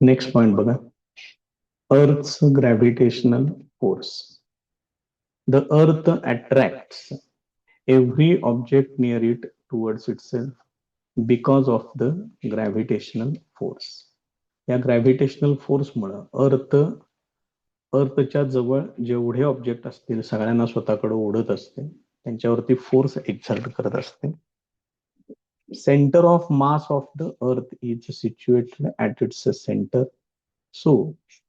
Next point बघा. Earth's gravitational force. The Earth attracts every object near it towards itself because of the gravitational force. या gravitational फोर्समुळे अर्थच्या जवळ जेवढे object असतील सगळ्यांना स्वतःकडे ओढत असते, त्यांच्यावरती फोर्स एक्झर्ट करत असते. Centre of mass of the earth is situated at its centre. So,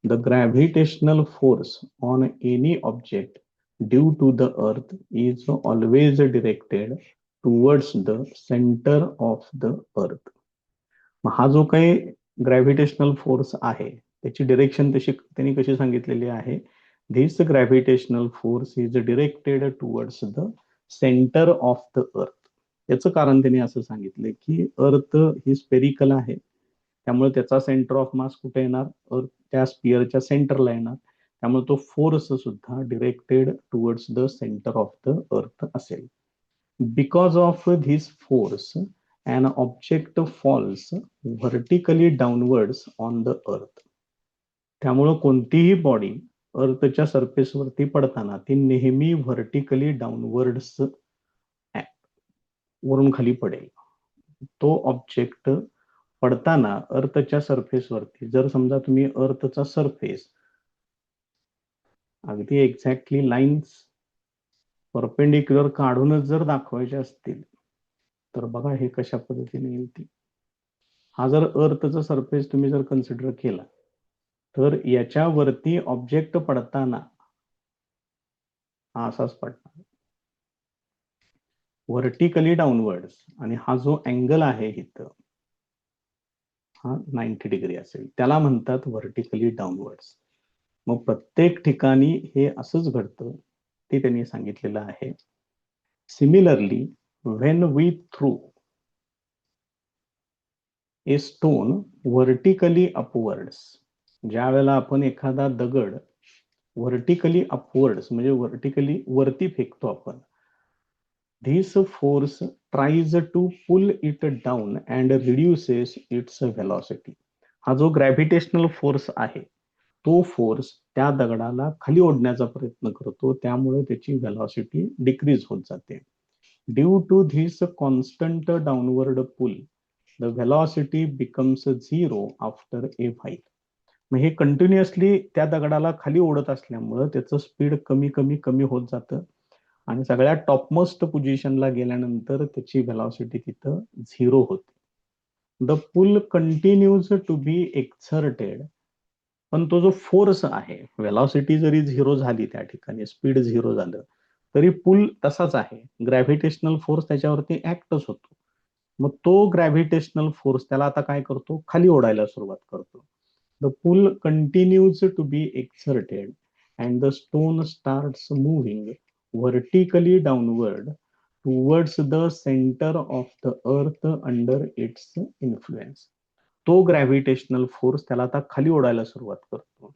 the gravitational force on any object due to the earth is always directed towards the center of the earth. हा जो काही gravitational force आहे त्याची direction त्यांनी कशी सांगितलेली आहे. This gravitational force is directed towards the centre of the अर्थ. याचं कारण त्यांनी असं सांगितलं की अर्थ ही स्पेरिकल आहे, त्यामुळे त्याचा सेंटर ऑफ मास कुठे येणार, अर्थ त्या स्पिअरच्या सेंटरला येणार. त्यामुळे तो फोर्स सुद्धा directed towards the centre of the earth असेल. Because of this force an object falls vertically downwards on the earth. त्यामुळे कोणतीही बॉडी अर्थच्या सरफेसवरती पडताना ती नेहमी व्हर्टिकली डाऊनवर्ड्स वरून खाली पडेल. तो ऑब्जेक्ट पडताना अर्थच्या सरफेसवरती, जर समजा तुम्ही अर्थचा सरफेस अगदी एक्झॅक्टली लाईन्स परपेंडिक्युलर काढूनच जर दाखवायचे असतील तर बघा हे कशा पद्धतीने येईल ती. हा जर अर्थचा सरफेस तुम्ही जर कन्सिडर केला तर याच्यावरती ऑब्जेक्ट पडताना हा असाच पडणार व्हर्टिकली डाऊनवर्ड्स, आणि हा जो अँगल आहे इथं हा 90 डिग्री असेल, त्याला म्हणतात व्हर्टिकली डाऊनवर्ड्स. मग प्रत्येक ठिकाणी हे असंच घडतं ते त्यांनी सांगितलेलं आहे. Similarly when we threw a stone vertically upwards, ज्या वेळेला आपण एखादा दगड व्हर्टिकली अपवर्ड्स म्हणजे व्हर्टिकली वरती फेकतो आपण, this force tries to pull it down and reduces its velocity. हा जो ग्रॅव्हिटेशनल फोर्स आहे तो फोर्स त्या दगडाला खाली ओढण्याचा प्रयत्न करतो, त्यामुळे त्याची व्हेलॉसिटी डिक्रीज होत जाते. Due to this constant downward pull, the velocity becomes zero after a while. मग हे कंटिन्युअसली त्या दगडाला खाली ओढत असल्यामुळं त्याचं स्पीड कमी कमी कमी होत जातं आणि सगळ्यात टॉपमोस्ट पोझिशनला गेल्यानंतर त्याची व्हेलॉसिटी तिथं झिरो होते. The pull continues to be exerted, पण तो जो फोर्स आहे, व्हेलॉसिटी जरी झिरो झाली त्या ठिकाणी, स्पीड झिरो झालं तरी पुल तसाच आहे, ग्रॅव्हिटेशनल फोर्स त्याच्यावरती ऍक्टच होतो. मग तो ग्रॅव्हिटेशनल फोर्स त्याला आता काय करतो, खाली ओढायला सुरुवात करतो. The pull continues to be exerted and the stone starts moving vertically downward towards the centre of the earth under its influence. तो ग्रॅव्हिटेशनल फोर्स त्याला आता खाली ओढायला सुरुवात करतो,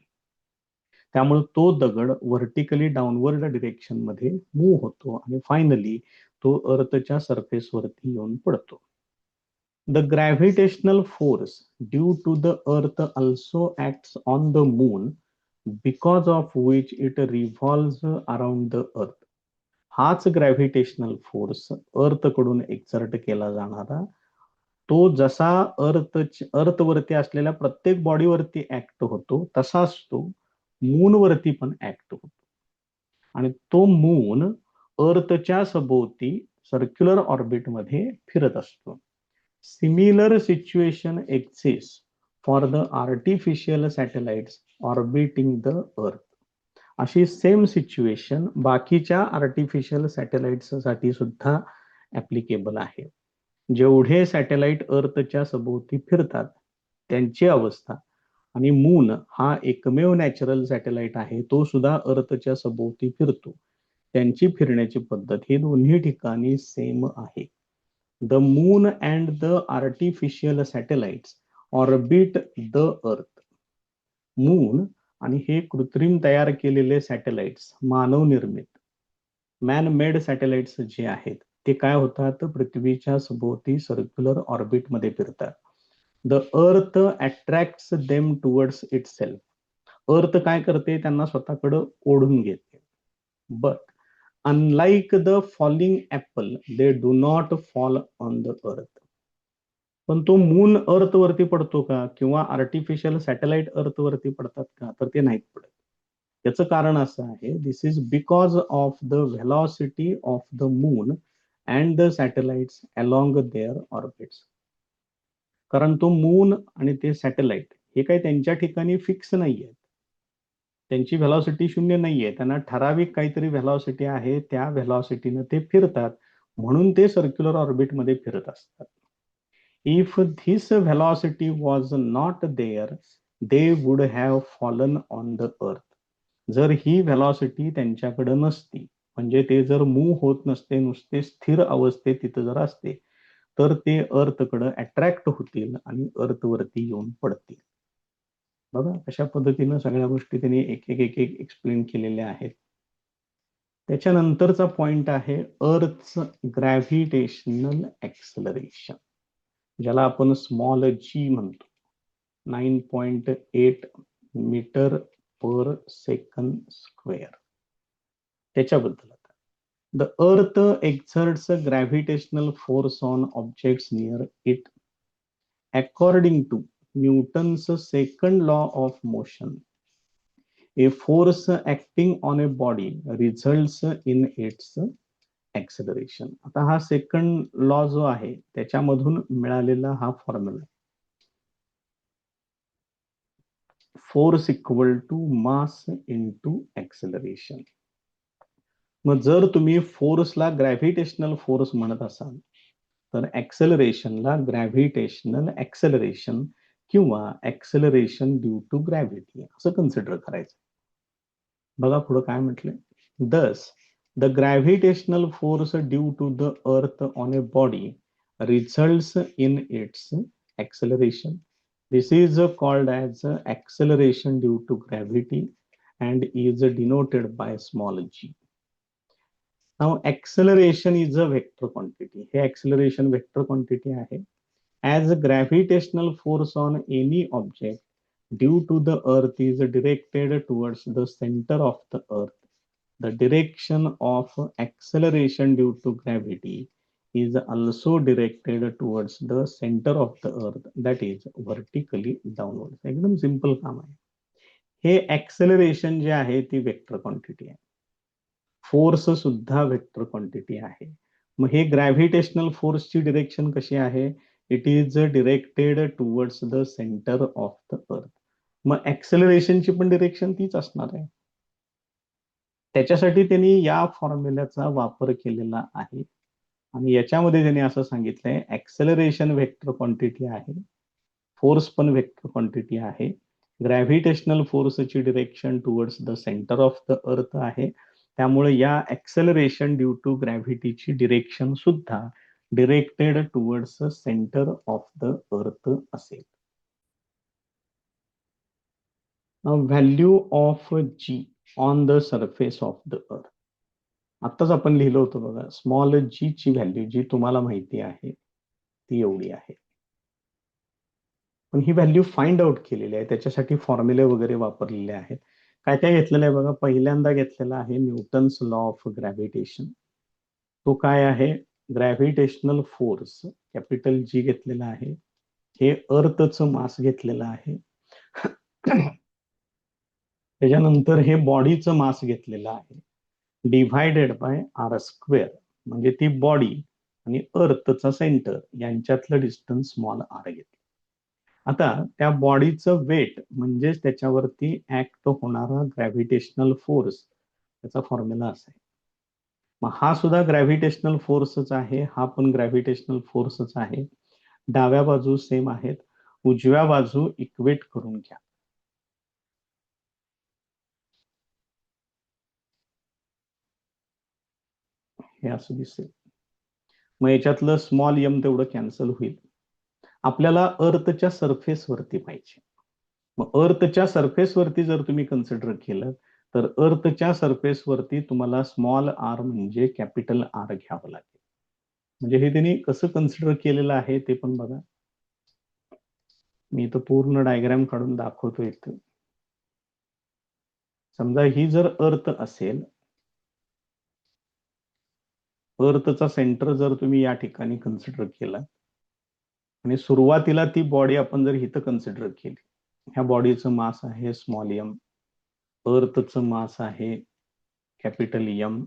त्यामुळे तो दगड व्हर्टिकली डाऊनवर्ड डिरेक्शन मध्ये मूव्ह होतो आणि फायनली तो अर्थच्या सरफेसवरती येऊन पडतो. The gravitational force due to the earth also acts on the moon because of which it revolves around the earth. हाच ग्रॅव्हिटेशनल फोर्स अर्थकडून एक्झर्ट केला जाणारा, तो जसा अर्थवरती असलेल्या प्रत्येक बॉडीवरती ऍक्ट होतो तसाच तो मून वरती पण ऍक्ट होतो. आणि तो मून अर्थच्या सभोवती सर्क्युलर ऑर्बिट मध्ये फिरत असतो. Similar situation exist for the artificial satellites orbiting the earth. अशी सेम सिच्युएशन बाकीच्या आर्टिफिशियल सॅटेलाइट्स साठी सुद्धा ऍप्लिकेबल आहे. जेवढे सॅटेलाइट अर्थच्या सभोवती फिरतात त्यांची अवस्था, आणि मून हा एकमेव नॅचरल सॅटेलाइट आहे तो सुद्धा अर्थच्या सभोवती फिरतो, त्यांची फिरण्याची पद्धत ही दोन्ही ठिकाणी सेम आहे. The moon and the artificial satellites orbit the earth. Moon आणि हे कृत्रिम तयार केलेले सॅटेलाइट्स, मानव निर्मित मॅन मेड सॅटेलाइट्स जे आहेत ते काय होतात, पृथ्वीच्या सभोवती सर्क्युलर ऑर्बिट मध्ये फिरतात. The earth attracts them towards it self. अर्थ काय करते, त्यांना स्वतःकडे ओढून घेते. But unlike the falling apple they do not fall on the अर्थ. पण तो मून अर्थ वरती पडतो का, किंवा आर्टिफिशियल सॅटेलाइट अर्थ वरती पडतात का, तर ते नाहीत पडत. याचं कारण असं आहे, this is because of the velocity of the moon and the satellites along their orbits. कारण तो मून आणि ते सॅटेलाइट हे काही त्यांच्या ठिकाणी फिक्स नाहीये, त्यांची व्हेलॉसिटी शून्य नाहीये, त्यांना ठराविक काहीतरी व्हेलॉसिटी आहे, त्या व्हेलॉसिटीनं ते फिरतात, म्हणून ते सर्क्युलर ऑर्बिटमध्ये फिरत असतात. If this velocity was not there they would have fallen on the earth. जर ही व्हेलॉसिटी त्यांच्याकडे नसती, म्हणजे ते जर मूव्ह होत नसते, नुसते स्थिर अवस्थेत तिथं जर असते, तर ते अर्थकडे अट्रॅक्ट होतील आणि अर्थवरती येऊन पडतील. बघा कशा पद्धतीनं सगळ्या गोष्टी त्यांनी एक एक एक एक एक्सप्लेन केलेल्या आहेत. त्याच्यानंतरचा पॉइंट आहे अर्थच ग्रॅव्हिटेशनल ऍक्सलरेशन, ज्याला आपण स्मॉल जी म्हणतो. 9.8 मीटर पर सेकंड स्क्वेअर. त्याच्याबद्दल आता, the earth exerts gravitational force on objects near it. According to Newton's second law of motion, a force acting on a body results in its acceleration. आता हा second law जो आहे त्याच्यामधून मिळालेला हा formula, force equal to mass into acceleration. मग जर तुम्ही फोर्सला ग्रॅव्हिटेशनल फोर्स म्हणत असाल, तर ऍक्सेलरेशनला ग्रॅव्हिटेशनल ऍक्सेलरेशन किंवा ऍक्सेलरेशन ड्यू टू ग्रॅव्हिटी असं कन्सिडर करायचं. बघा पुढे काय म्हटलंय, thus the gravitational force due to the earth on a body results in its acceleration. This is called as acceleration due to gravity and is denoted by small g. Now acceleration is a vector quantity. हे acceleration vector quantity आहे. As gravitational force on any object due to the earth is directed towards the center of the earth, the direction of acceleration due to gravity is also directed towards the center of the earth, that is vertically downwards. एकदम simple काम आहे. हे acceleration जे आहे ती vector quantity आहे, force सुद्धा vector quantity आहे. मग हे ग्रॅव्हिटेशनल फोर्सची डिरेक्शन कशी आहे, it is directed towards the centre of the अर्थ. मग ऍक्सेलरेशनची पण डिरेक्शन तीच असणार आहे. त्याच्यासाठी त्यांनी या फॉर्म्युल्याचा वापर केलेला आहे आणि याच्यामध्ये त्यांनी असं सांगितलंय, ऍक्सेलरेशन वेक्टर क्वांटिटी आहे, फोर्स पण वेक्टर क्वांटिटी आहे, ग्रॅव्हिटेशनल फोर्सची direction towards the centre of the earth आहे, त्यामुळे या ऍक्सेलरेशन ड्यू टू ग्रॅव्हिटीची डिरेक्शन सुद्धा directed towards centre of the earth असेल. Value of G on the surface of the earth. आत्ताच आपण लिहिलं होतं बघा, स्मॉल जी ची व्हॅल्यू जी तुम्हाला माहिती आहे ती एवढी आहे, पण ही व्हॅल्यू फाइंड आउट केलेली आहे, त्याच्यासाठी फॉर्म्युले वगैरे वापरलेले आहेत. काय काय घेतलेलं आहे बघा, पहिल्यांदा घेतलेला आहे न्यूटन्स लॉ ऑफ ग्रॅव्हिटेशन. तो काय आहे, ग्रॅव्हिटेशनल फोर्स कॅपिटल जी घेतलेला आहे, हे अर्थचं मास घेतलेलं आहे, त्याच्यानंतर हे बॉडीचं मास घेतलेलं आहे, डिव्हायडेड बाय आर स्क्वेअर, म्हणजे ती बॉडी आणि अर्थचा सेंटर यांच्यातलं डिस्टन्स स्मॉल आर घेतलं. आता त्या बॉडीचं वेट म्हणजेच त्याच्यावरती ऍक्ट होणारा ग्रॅव्हिटेशनल फोर्स, त्याचा फॉर्म्युला असा आहे. मग हा सुद्धा ग्रॅव्हिटेशनल फोर्सच आहे, हा पण ग्रॅव्हिटेशनल फोर्सच आहे. डाव्या बाजू सेम आहेत, उजव्या बाजू इक्वेट करून घ्या. हे असं दिसेल. मग याच्यातलं स्मॉल एम तेवढं कॅन्सल होईल. आपल्याला अर्थच्या सरफेस वरती पाहिजे. मग अर्थच्या सरफेस वरती जर तुम्ही कन्सिडर केलं तर अर्थच्या सरफेस वरती तुम्हाला स्मॉल आर म्हणजे कॅपिटल आर घ्यावं लागेल. म्हणजे हे त्यांनी कसं कन्सिडर केलेलं आहे ते पण बघा. मी इथं पूर्ण डायग्राम काढून दाखवतो. इथं समजा ही जर अर्थ असेल, अर्थचा सेंटर जर तुम्ही या ठिकाणी कन्सिडर केला आणि सुरुवातीला ती बॉडी आपण जर इथं कन्सिडर केली, ह्या बॉडीचं मास आहे स्मॉल एम, अर्थचं मास आहे कॅपिटल एम,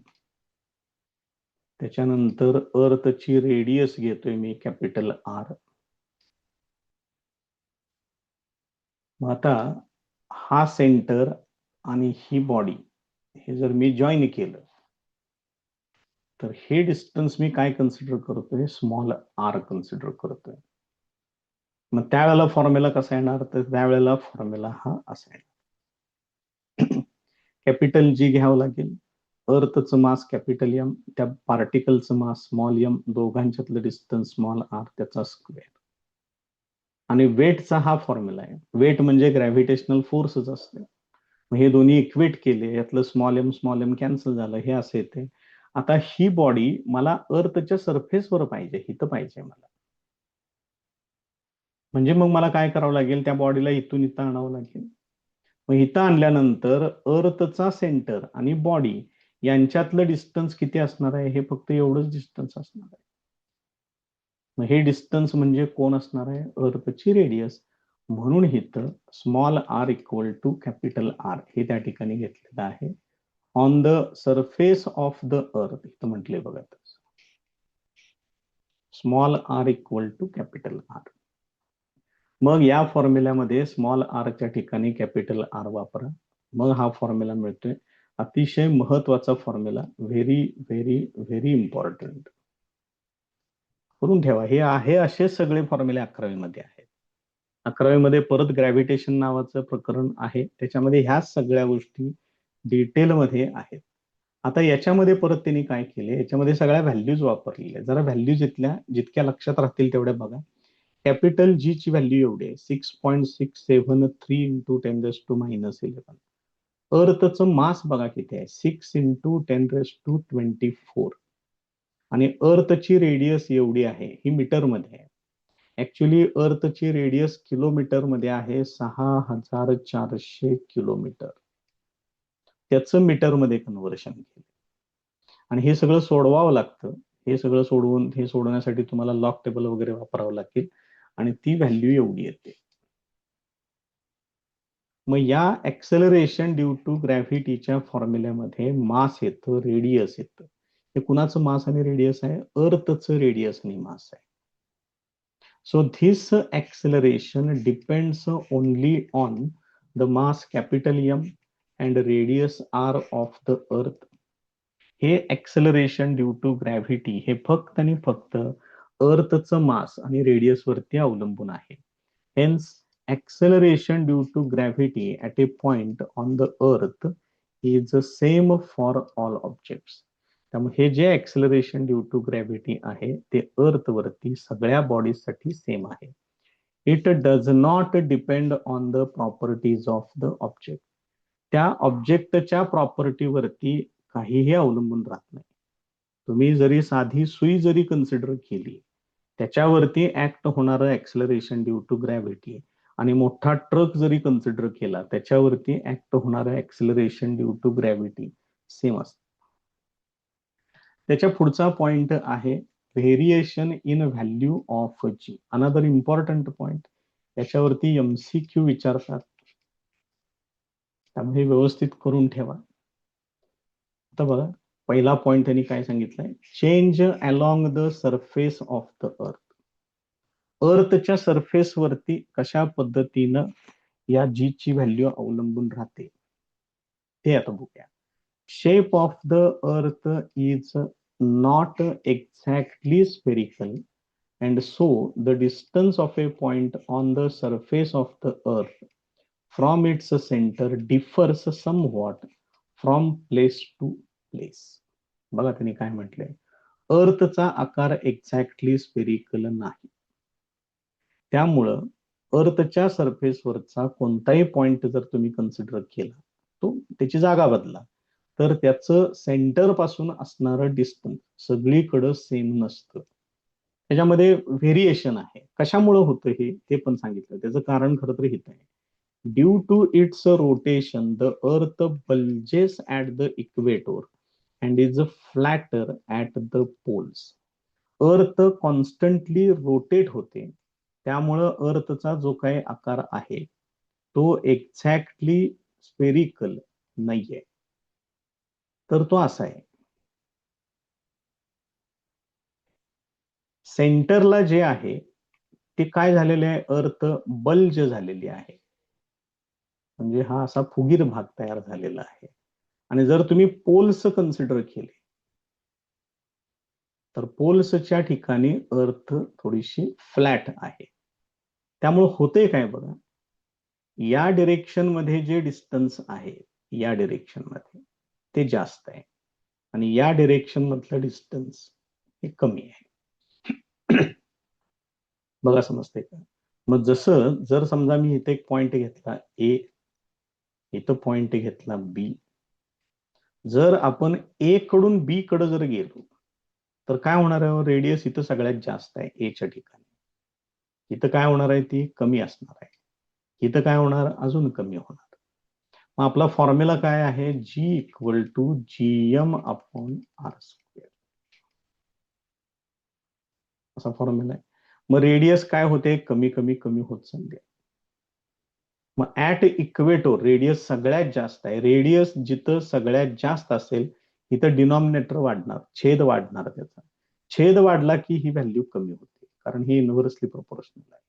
त्याच्यानंतर अर्थची रेडियस घेतोय मी कॅपिटल आर. मग आता हा सेंटर आणि ही बॉडी हे जर मी जॉईन केलं तर हे डिस्टन्स मी काय कन्सिडर करतोय, स्मॉल आर कन्सिडर करतोय. मग त्यावेळेला फॉर्म्युला कसा येणार, तर त्यावेळेला फॉर्म्युला हा असा येणार. कॅपिटल जी घ्यावं लागेल, अर्थचं मास कॅपिटल एम, त्या पार्टिकलचं मास स्मॉल एम, दोघांच्यातलं डिस्टन्स स्मॉल आर, त्याचा स्क्वेअर. आणि वेटचा हा फॉर्म्युला आहे. वेट म्हणजे ग्रॅव्हिटेशनल फोर्सच असते. मग हे दोन्ही इक्वेट केले, यातलं स्मॉल एम कॅन्सल झालं, हे असे येते. आता ही बॉडी मला अर्थच्या सरफेसवर पाहिजे, इथं पाहिजे मला. म्हणजे मग मला काय करावं लागेल, त्या बॉडीला इथून इथं आणावं लागेल. मग इथं आणल्यानंतर अर्थचा सेंटर आणि बॉडी यांच्यातलं डिस्टन्स किती असणार आहे, हे फक्त एवढंच डिस्टन्स असणार आहे. मग हे डिस्टन्स म्हणजे कोण असणार आहे, अर्थची रेडियस. म्हणून इथं small R equal to capital R हे त्या ठिकाणी घेतलेलं आहे. On the surface of the earth इथं म्हटले बघा, small R equal to capital R. मग या फॉर्म्युल्यामध्ये स्मॉल आरच्या ठिकाणी कॅपिटल आर वापरा, मग हा फॉर्म्युला मिळतोय. अतिशय महत्वाचा formula, very very very important, करून ठेवा. हे आहे असे सगळे फॉर्म्युले 11वी मध्ये आहेत. 11वी मध्ये परत ग्रॅव्हिटेशन नावाचं प्रकरण आहे, त्याच्यामध्ये ह्या सगळ्या गोष्टी डिटेलमध्ये आहेत. आता याच्यामध्ये परत त्यांनी काय केले, याच्यामध्ये सगळ्या व्हॅल्यूज वापरलेल्या. जरा व्हॅल्यूज इथल्या जितक्या लक्षात राहतील तेवढ्या बघा. कॅपिटल जी ची व्हॅल्यू एवढी आहे, 6.673 इंटू 10⁻11. अर्थचं मास बघा किती आहे, 6 इंटू 10⁻24. आणि अर्थची रेडियस एवढी आहे, ही मीटर मध्ये आहे. ऍक्च्युली अर्थची रेडियस किलोमीटर मध्ये आहे, 6400 किलोमीटर. त्याचं मीटर मध्ये कन्व्हर्शन केलं आणि हे सगळं सोडवावं लागतं. हे सगळं हे सोडवण्यासाठी तुम्हाला लॉग टेबल वगैरे वापरावं लागेल आणि ती व्हॅल्यू एवढी येते. मग या ऍक्सेलरेशन ड्यू टू ग्रॅव्हिटीच्या फॉर्म्युल्यामध्ये मास येतं, रेडियस येतं. हे कुणाचं मास आणि रेडियस आहे, अर्थचं रेडियस आणि मास आहे. So this acceleration depends only on the mass capital M and radius r of the earth. हे ऍक्सेलरेशन ड्यू टू ग्रॅव्हिटी हे फक्त आणि फक्त अर्थचं मास आणि रेडियस वरती अवलंबून आहे. Hence acceleration due to gravity at a point on the earth is the same for all objects. त्यामुळे हे जे ऍक्सेलरेशन ड्यू टू ग्रॅव्हिटी आहे ते अर्थ वरती सगळ्या बॉडीज साठी सेम आहे. It does not depend on the properties of the object. त्या ऑब्जेक्टच्या प्रॉपर्टीवरती काहीही अवलंबून राहत नाही. तुम्ही जरी साधी सुई जरी कन्सिडर केली, त्याच्यावरती ऍक्ट होणारं ऍक्सेलरेशन ड्यू टू ग्रॅव्हिटी, आणि मोठा ट्रक जरी कन्सिडर केला त्याच्यावरती ऍक्ट होणारं acceleration due to gravity same असतं. त्याच्या पुढचा पॉइंट आहे variation in value of g. Another important point, याच्यावरती MCQ विचारतात, त्यामुळे व्यवस्थित करून ठेवा. आता बघा, पहिला पॉइंट त्यांनी काय सांगितलंय, change along the surface of the earth. अर्थच्या सरफेस वरती कशा पद्धतीनं या जी ची व्हॅल्यू अवलंबून राहते ते आता बघूया. Shape of the earth is not exactly spherical and so the distance of a point on the surface of the earth from its center differs somewhat from place to place. बघा त्यांनी काय म्हटलंय, अर्थचा आकार एक्झॅक्टली स्फेरिकल नाही, त्यामुळं अर्थच्या सरफेसवरचा कोणताही point जर तुम्ही कन्सिडर केला, तो त्याची जागा बदला, तर त्याचं सेंटर पासून असणारं डिस्टन्स सगळीकडे सेम नसतं. त्याच्यामध्ये व्हेरिएशन आहे. कशामुळे होतं हे ते पण सांगितलं. त्याचं कारण खरं तर हित आहे. Due to its rotation the earth bulges at the equator and is flatter at the poles. अर्थ कॉन्स्टंटली रोटेट होते, त्यामुळं अर्थचा जो काही आकार आहे तो एक्झॅक्टली स्फेरिकल नाहीये, तर तो असा आहे. सेंटरला जे आहे ते काय झालेले आहे, अर्थ बल्ज झालेली आहे, म्हणजे हा असा फुगीर भाग तयार झालेला आहे. आणि जर तुम्ही पोल्स कन्सिडर केले तर पोल्सच्या ठिकाणी अर्थ थोडीशी फ्लॅट आहे. त्यामुळे होते काय बघा, या डिरेक्शन मध्ये जे डिस्टन्स आहे या डिरेक्शन मध्ये ते जास्त आहे आणि या डिरेक्शन मधलं डिस्टन्स हे कमी आहे. बघा समजते का? मग जसं जर समजा मी इथे एक पॉइंट घेतला ए, इथं पॉइंट घेतला बी, जर आपण ए कडून बी कडे जर गेलो तर काय होणार आहे, रेडियस इथं सगळ्यात जास्त आहे एच्या ठिकाणी, इथं काय होणार आहे ती कमी असणार आहे, इथं काय होणार अजून कमी होणार. मग आपला फॉर्म्युला काय आहे, G equal to GM upon R square असा फॉर्म्युला आहे. मग रेडियस काय होते, कमी कमी कमी होत चालले. मग ऍट इक्वेटोर रेडियस सगळ्यात जास्त आहे. रेडियस जिथं सगळ्यात जास्त असेल तिथं डिनॉमिनेटर वाढणार, छेद वाढणार, त्याचा छेद वाढला की ही व्हॅल्यू कमी होते, कारण ही इनव्हर्सली प्रोपोर्शनल आहे.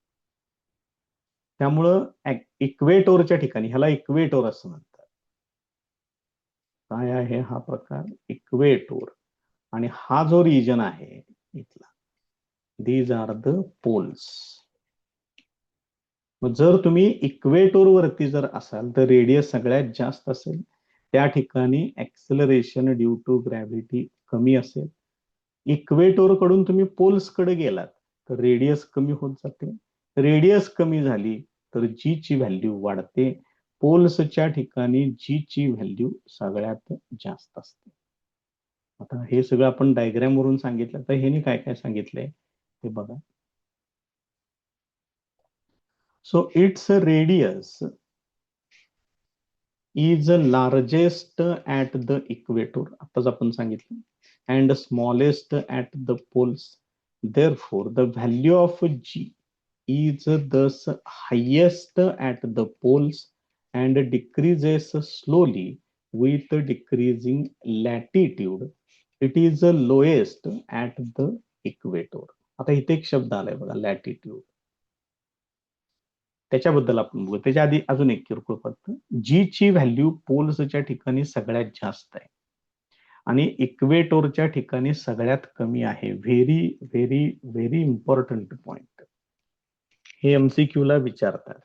त्यामुळं इक्वेटोरच्या ठिकाणी, ह्याला इक्वेटोर असं म्हणतात. काय आहे हा प्रकार, इक्वेटोर. आणि हा जो रिजन आहे इथला, दीज आर द पोल्स. मग जर तुम्ही इक्वेटोर वरती जर असाल तर रेडियस सगळ्यात जास्त असेल, त्या ठिकाणी ऍक्सेलरेशन ड्यू टू ग्रॅव्हिटी कमी असेल. इक्वेटोर कडून तुम्ही पोल्स कडे गेलात तर रेडियस कमी होत जाते. रेडियस कमी झाली तर जी ची व्हॅल्यू वाढते. पोल्सच्या ठिकाणी जी ची व्हॅल्यू सगळ्यात जास्त असते. आता हे सगळं आपण डायग्राम वरून सांगितलं, तर ह्याने काय काय सांगितलंय ते बघा. So its radius is largest at the equator, आताच आपण सांगितलं, and smallest at the poles. Therefore, the value of G is thus highest at the poles and decreases slowly with decreasing latitude. It is the lowest at the equator. आता इथे एक शब्द आलाय बघा, latitude. त्याच्याबद्दल आपण बघू. त्याच्या आधी अजून एक किरकोळ फक्त, जी ची व्हॅल्यू पोल्सच्या ठिकाणी सगळ्यात जास्त आहे आणि इक्वेटोरच्या ठिकाणी सगळ्यात कमी आहे. Very very very important point, हे एमसीक्यू ला विचारतात.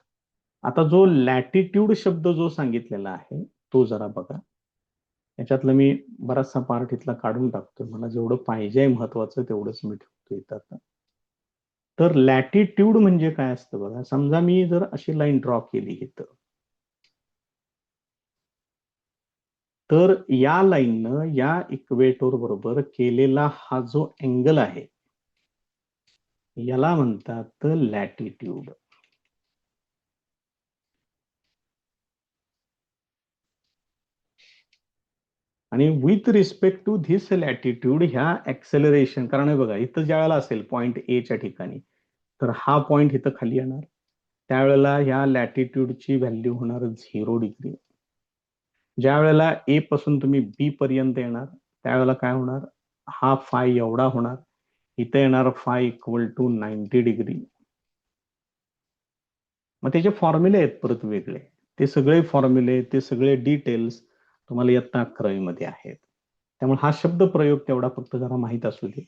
आता जो लॅटिट्यूड शब्द जो सांगितलेला आहे तो जरा बघा. याच्यातलं मी बराचसा पार्ट इथला काढून टाकतोय, मला जेवढं पाहिजे महत्वाचं तेवढंच मी ठेवतो इथं. आता तर लॅटिट्यूड म्हणजे काय असतं बघा. समजा मी जर अशी लाईन ड्रॉ केली इथं, तर या लाईननं या इक्वेटोर बरोबर केलेला हा जो अँगल आहे याला म्हणतात लॅटिट्यूड. आणि with respect to this latitude ह्या ऍक्सेलरेशन, कारण हे बघा इथं ज्या वेळेला असेल पॉइंट ए च्या ठिकाणी, तर हा पॉइंट इथं खाली येणार, त्यावेळेला ह्या लॅटिट्यूडची व्हॅल्यू होणार 0 डिग्री. ज्या वेळेला ए पासून तुम्ही बी पर्यंत येणार त्यावेळेला काय होणार, हा फाय एवढा होणार, इथे येणार फाय इक्वल टू 90 डिग्री. मग त्याचे फॉर्म्युले आहेत परत वेगळे, ते सगळे फॉर्म्युले, ते सगळे डिटेल्स तुम्हाला इयत्ता 11वी मध्ये आहेत. त्यामुळे हा शब्द प्रयोग तेवढा फक्त जरा माहित असू दे.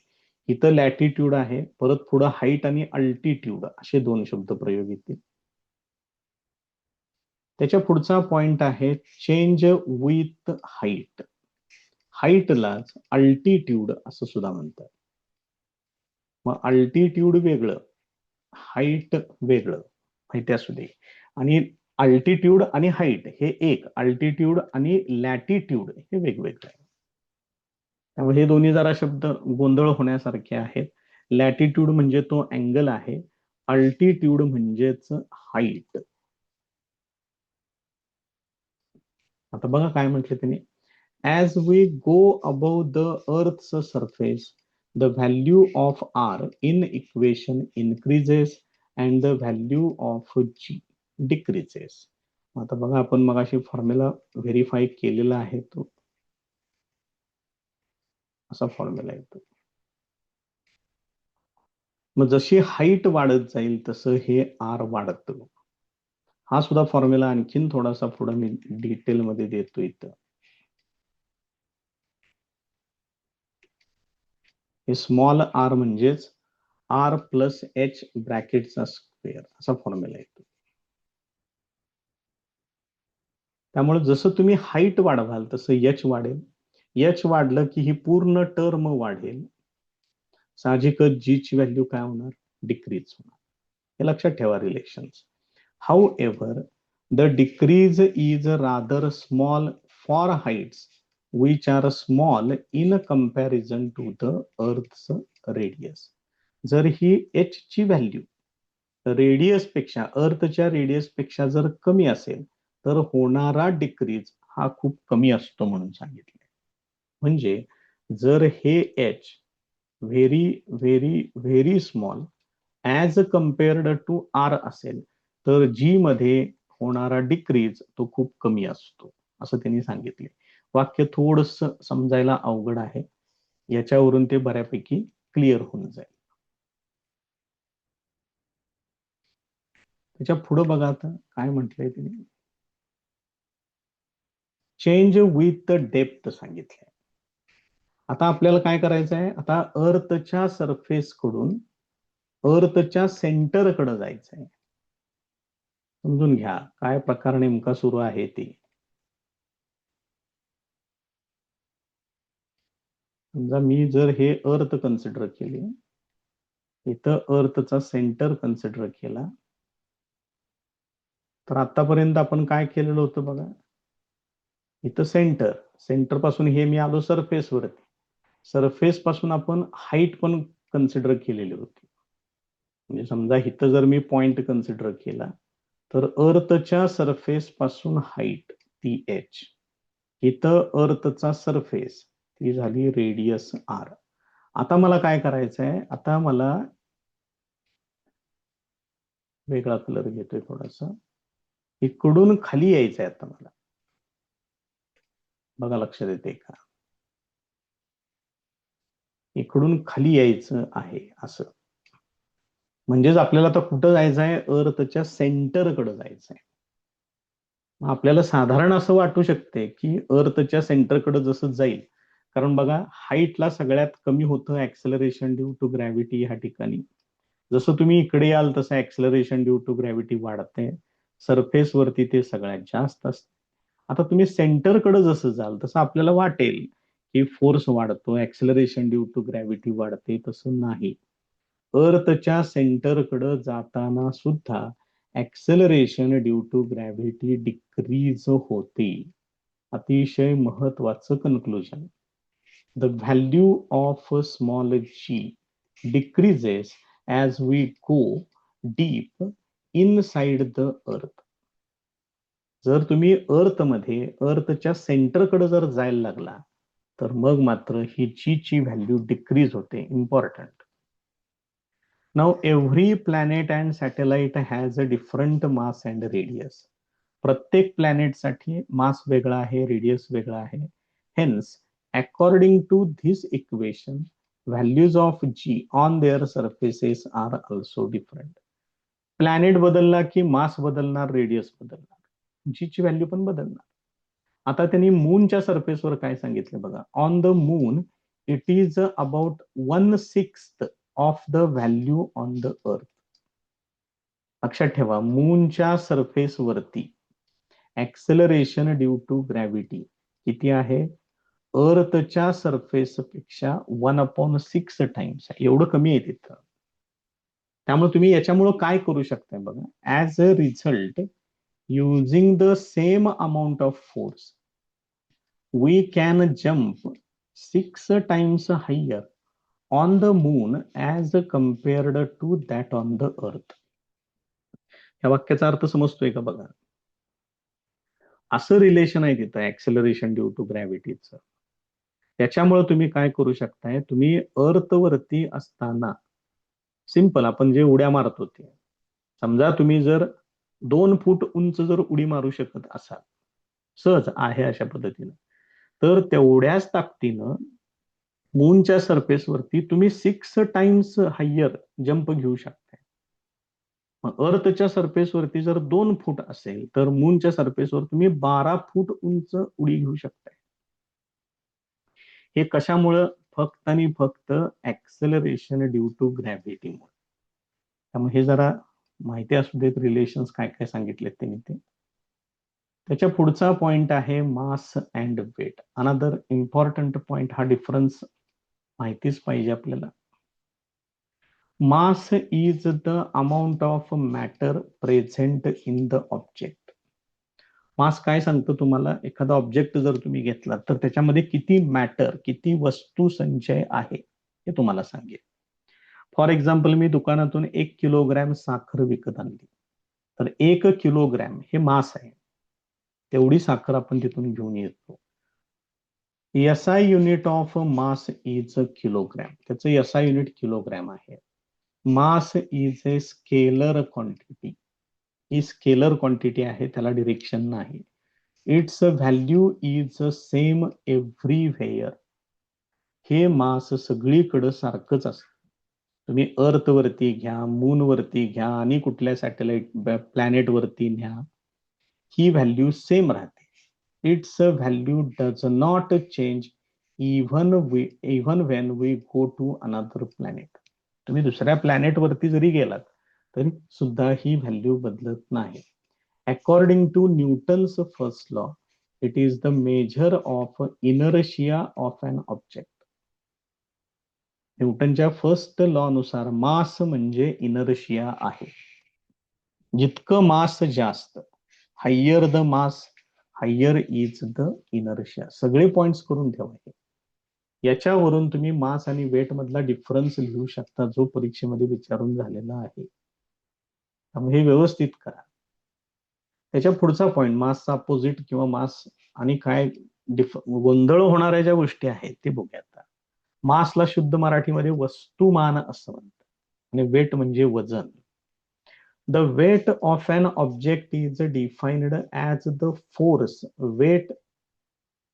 इथं लॅटिट्यूड आहे, परत पुढं हाईट आणि अल्टिट्यूड असे दोन शब्द प्रयोग येतील. त्याच्या पुढचा पॉइंट आहे चेंज विथ हाईट. हाईटलाच अल्टिट्यूड असं सुद्धा म्हणतात. मग अल्टिट्यूड वेगळं, हाईट वेगळं, माहिती असू दे. आणि अल्टिट्यूड आणि हाईट हे एक, अल्टिट्यूड आणि लॅटिट्यूड हे वेगवेगळे आहे. त्यामुळे हे दोन्ही जरा शब्द गोंधळ होण्यासारखे आहेत. लॅटिट्यूड म्हणजे तो अँगल आहे, अल्टिट्यूड म्हणजेच हाईट. आता बघा काय म्हटलं त्याने, as we go above the earth's surface the value of r in equation increases and the value of g decreases. आता बघा आपण मगाशी फॉर्म्युला व्हेरीफाय केलेला आहे, तो असा फॉर्म्युला येतो. मग जशी हाईट वाढत जाईल तसं हे आर वाढतं. हा सुद्धा फॉर्म्युला आणखीन थोडासा पुढे मी डिटेल मध्ये देतो इथं. हे स्मॉल आर म्हणजेच आर प्लस एच ब्रॅकेटचा स्क्वेअर असा फॉर्म्युला येतो. त्यामुळे जसं तुम्ही हाईट वाढवाल तसं एच वाढेल, एच वाढलं की ही पूर्ण टर्म वाढेल, साहजिकच जी ची व्हॅल्यू काय होणार, डिक्रीज होणार. हे लक्षात ठेवा relations. However, the decrease is rather small for heights which are small in comparison to the Earth's radius. जर ही h ची व्हॅल्यू रेडियस पेक्षा, अर्थच्या रेडियस पेक्षा जर कमी असेल तर होणारा डिक्रीज हा खूप कमी असतो म्हणून सांगितले. म्हणजे जर हे h very very very small as compared to R असेल तर जी मध्ये होणारा डिक्रीज तो खूप कमी असतो असं त्यांनी सांगितले. वाक्य थोडस समजायला अवघड आहे, याच्यावरून ते बऱ्यापैकी क्लिअर होऊन जाईल. त्याच्या पुढे बघा आता काय म्हटलंय त्यांनी, चेंज विथ द डेप्थ सांगितलंय. आता आपल्याला काय करायचं आहे, आता अर्थच्या सरफेस कडून अर्थच्या सेंटर कडे जायचं आहे. समजून घ्या काय प्रकार नेमका सुरू आहे ते. समजा मी जर हे अर्थ कन्सिडर केले, इथं अर्थचा सेंटर कन्सिडर केला, तर आतापर्यंत आपण काय केलेलं होतं बघा, इथं सेंटर, सेंटर पासून हे मी आलो सरफेस वरती, सरफेस पासून आपण हाईट पण कन्सिडर केलेली होती. म्हणजे समजा इथं जर मी पॉइंट कन्सिडर केला तर अर्थच्या सरफेस पासून हाईट ती एच, इथं अर्थचा सरफेस ती झाली रेडियस आर. आता मला काय करायचं आहे, आता मला वेगळा कलर घेतोय थोडासा, इकडून खाली यायचंय आता मला. बघा लक्षात येते का, इकडून खाली यायचं आहे असं. म्हणजेच आपल्याला आता कुठं जायचं आहे, अर्थच्या सेंटरकडे जायचं आहे. आपल्याला साधारण असं वाटू शकते की अर्थच्या सेंटरकडे जसं जाईल, कारण बघा हाईटला सगळ्यात कमी होतं ऍक्सेलरेशन ड्यू टू ग्रॅव्हिटी ह्या ठिकाणी. जसं तुम्ही इकडे याल तसं ऍक्सेलरेशन ड्यू टू ग्रॅव्हिटी वाढते, सरफेस वरती ते सगळ्यात जास्त असते. आता तुम्ही सेंटरकडे जसं जाल तसं आपल्याला वाटेल की फोर्स वाढतो, ऍक्सेलरेशन ड्यू टू ग्रॅव्हिटी वाढते, तसं नाही. अर्थच्या सेंटरकडे जाताना सुद्धा acceleration due to gravity decrease होते. अतिशय महत्वाचं conclusion. The value of small g decreases as we go deep inside the earth. जर तुम्ही अर्थ मध्ये अर्थच्या सेंटरकडे जर जायला लागला तर मग मात्र ही जी ची व्हॅल्यू डिक्रीज होते. Important. Now every planet and satellite has a different mass and radius. प्रत्येक प्लॅनेटसाठी मास वेगळा आहे, रेडियस वेगळा आहे. Hence according to this equation values of G on their surfaces are also different. Planet बदलला की मास बदलणार, रेडियस बदलणार, जी ची व्हॅल्यू पण बदलणार. आता त्यांनी मूनच्या सरफेसवर काय सांगितलं बघा, on the moon it is about 1/6 of the value on the अर्थ. लक्षात ठेवा, मूनच्या सरफेस वरती ऍक्सेलरेशन ड्यू टू ग्रॅव्हिटी किती आहे, अर्थच्या सरफेस पेक्षा 1/6 टाइम्स, एवढं कमी आहे तिथं. त्यामुळे तुम्ही याच्यामुळे काय करू शकता बघा, as a result using the same amount of force we can jump 6 times higher on the moon as compared to that on the earth. या वाक्याचा अर्थ समजतोय का बघा. असं रिलेशन आहे तिथं ऍक्सेलरेशन ड्यू टू ग्रॅव्हिटीचं. त्याच्यामुळे तुम्ही काय करू शकताय, तुम्ही अर्थवरती असताना सिंपल आपण जे उड्या मारतो ते, समजा तुम्ही जर 2 फूट उंच जर उडी मारू शकत असाल, सहज आहे अशा पद्धतीनं, तर तेवढ्याच ताकदीनं मूनच्या सरफेसवरती तुम्ही 6 टाइम्स हायर जंप घेऊ शकताय. मग अर्थच्या सरफेसवरती जर 2 फूट असेल तर मूनच्या सरफेसवर तुम्ही 12 फूट उंच उडी घेऊ शकताय. हे कशामुळं? फक्त आणि फक्त ऍक्सेलरेशन ड्यू टू ग्रॅव्हिटीमुळे. त्यामुळे हे जरा माहिती असू देत, रिलेशन्स काय काय सांगितलेत त्यांनी ते. त्याच्या पुढचा पॉइंट आहे mass and weight. Another important point. हा डिफरन्स माहितीच पाहिजे आपल्याला. Mass is the amount of matter present in the object. Mass काय सांगतं तुम्हाला? एखादा ऑब्जेक्ट जर तुम्ही घेतला तर त्याच्यामध्ये किती मॅटर, किती वस्तू संचय आहे हे तुम्हाला सांगेल. फॉर एक्झाम्पल, मी दुकानातून 1 किलोग्रॅम साखर विकत आणली, तर 1 किलोग्रॅम हे मास आहे. तेवढी साखर आपण तिथून घेऊन येतो. SI unit of mass is kilogram. त्याचं SI युनिट किलोग्रॅम आहे. Mass is a scalar quantity. He scalar quantity आहे, त्याला डिरेक्शन नाही. It's value is same everywhere. हे मास सगळीकडे सारखंच असतं. तुम्ही अर्थ वरती घ्या, मून वरती घ्या आणि कुठल्या सॅटेलाइट प्लॅनेट वरती न्या, ही व्हॅल्यू सेम राहते. Its value does not change even when we go to another planet. तुम्ही दुसऱ्या प्लॅनेट वरती जरी गेलात तरी सुद्धा ही व्हॅल्यू बदलत नाही. According to Newton's first law, it is the measure of inertia of an object. न्यूटनच्या फर्स्ट लॉ नुसार मास म्हणजे इनर्शिया आहे. जितकं मास जास्त, higher the mass higher is the inertia. सगळे पॉइंट्स करून ठेवा. याच्यावरून तुम्ही मास आणि वेट मधला डिफरन्स लिहू शकता, जो परीक्षेमध्ये विचारून झालेला आहे. त्यामुळे हे व्यवस्थित करा. त्याच्या पुढचा पॉइंट, मासचा अपोजिट किंवा मास आणि काय गोंधळ होणाऱ्या ज्या गोष्टी आहेत ते बघूयात. मासला शुद्ध मराठीमध्ये वस्तुमान असं म्हणतात आणि वेट म्हणजे वजन. The weight of an object is defined as the force. Weight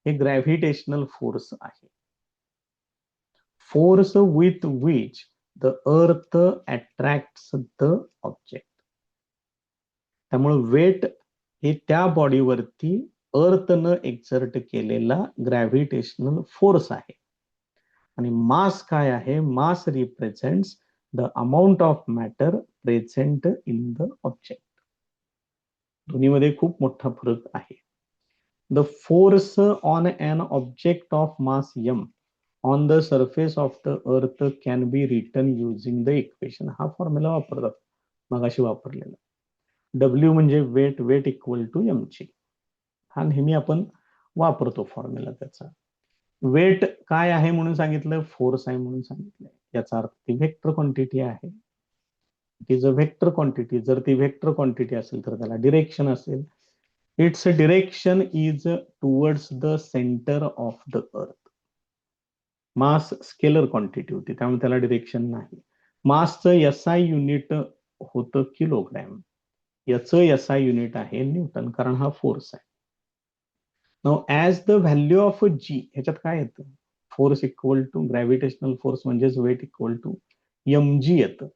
हे ग्रॅव्हिटेशनल फोर्स आहे. Force with which the earth attracts the object. त्यामुळे वेट हे त्या बॉडीवरती अर्थनं एक्झर्ट केलेला ग्रॅव्हिटेशनल फोर्स आहे. आणि मास काय आहे? Mass represents the amount of matter present in the object. दोन्हीमध्ये खूप मोठा फरक आहे. The force on an object of mass m on the surface of the अर्थ can be written using the equation. हा फॉर्म्युला वापरतात, मगाशी वापरलेला. W म्हणजे weight, weight equal to mg. हा नेहमी आपण वापरतो फॉर्म्युला त्याचा. वेट काय आहे म्हणून सांगितलं? फोर्स आहे म्हणून सांगितलंय. याचा अर्थ ती व्हेक्टर क्वांटिटी आहे. It is a vector quantity. जर ती व्हेक्टर क्वांटिटी असेल तर त्याला डिरेक्शन असेल. Its direction is towards the centre of the earth. Mass scalar quantity होती, त्यामुळे त्याला डिरेक्शन नाही. मासचं SI युनिट होतं किलोग्रॅम. याचं SI युनिट आहे न्यूटन, कारण हा फोर्स आहे. Now as the value of G, ह्याच्यात काय येतं? Force equal to gravitational force म्हणजेच वेट इक्वल टू mg येतं.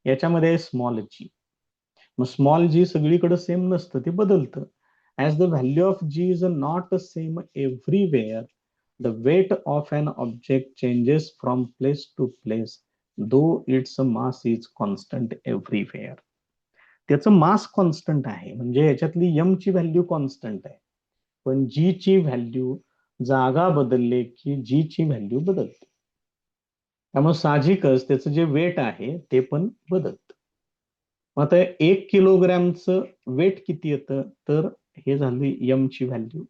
याच्यामध्ये स्मॉल g. मग स्मॉल g सगळीकडे सेम नसतं, ते बदलतं. As the value of G is not same everywhere, the weight of an object changes from place to place though its mass is constant everywhere. त्याचं mass constant आहे, म्हणजे याच्यातली m ची value constant आहे, पण G ची value जागा बदलले की G ची व्हॅल्यू बदलते. त्यामुळे साहजिकच त्याचं जे वेट आहे ते पण बदलतं. आता 1 किलोग्रॅमचं वेट किती येतं? तर हे झाली m ची व्हॅल्यू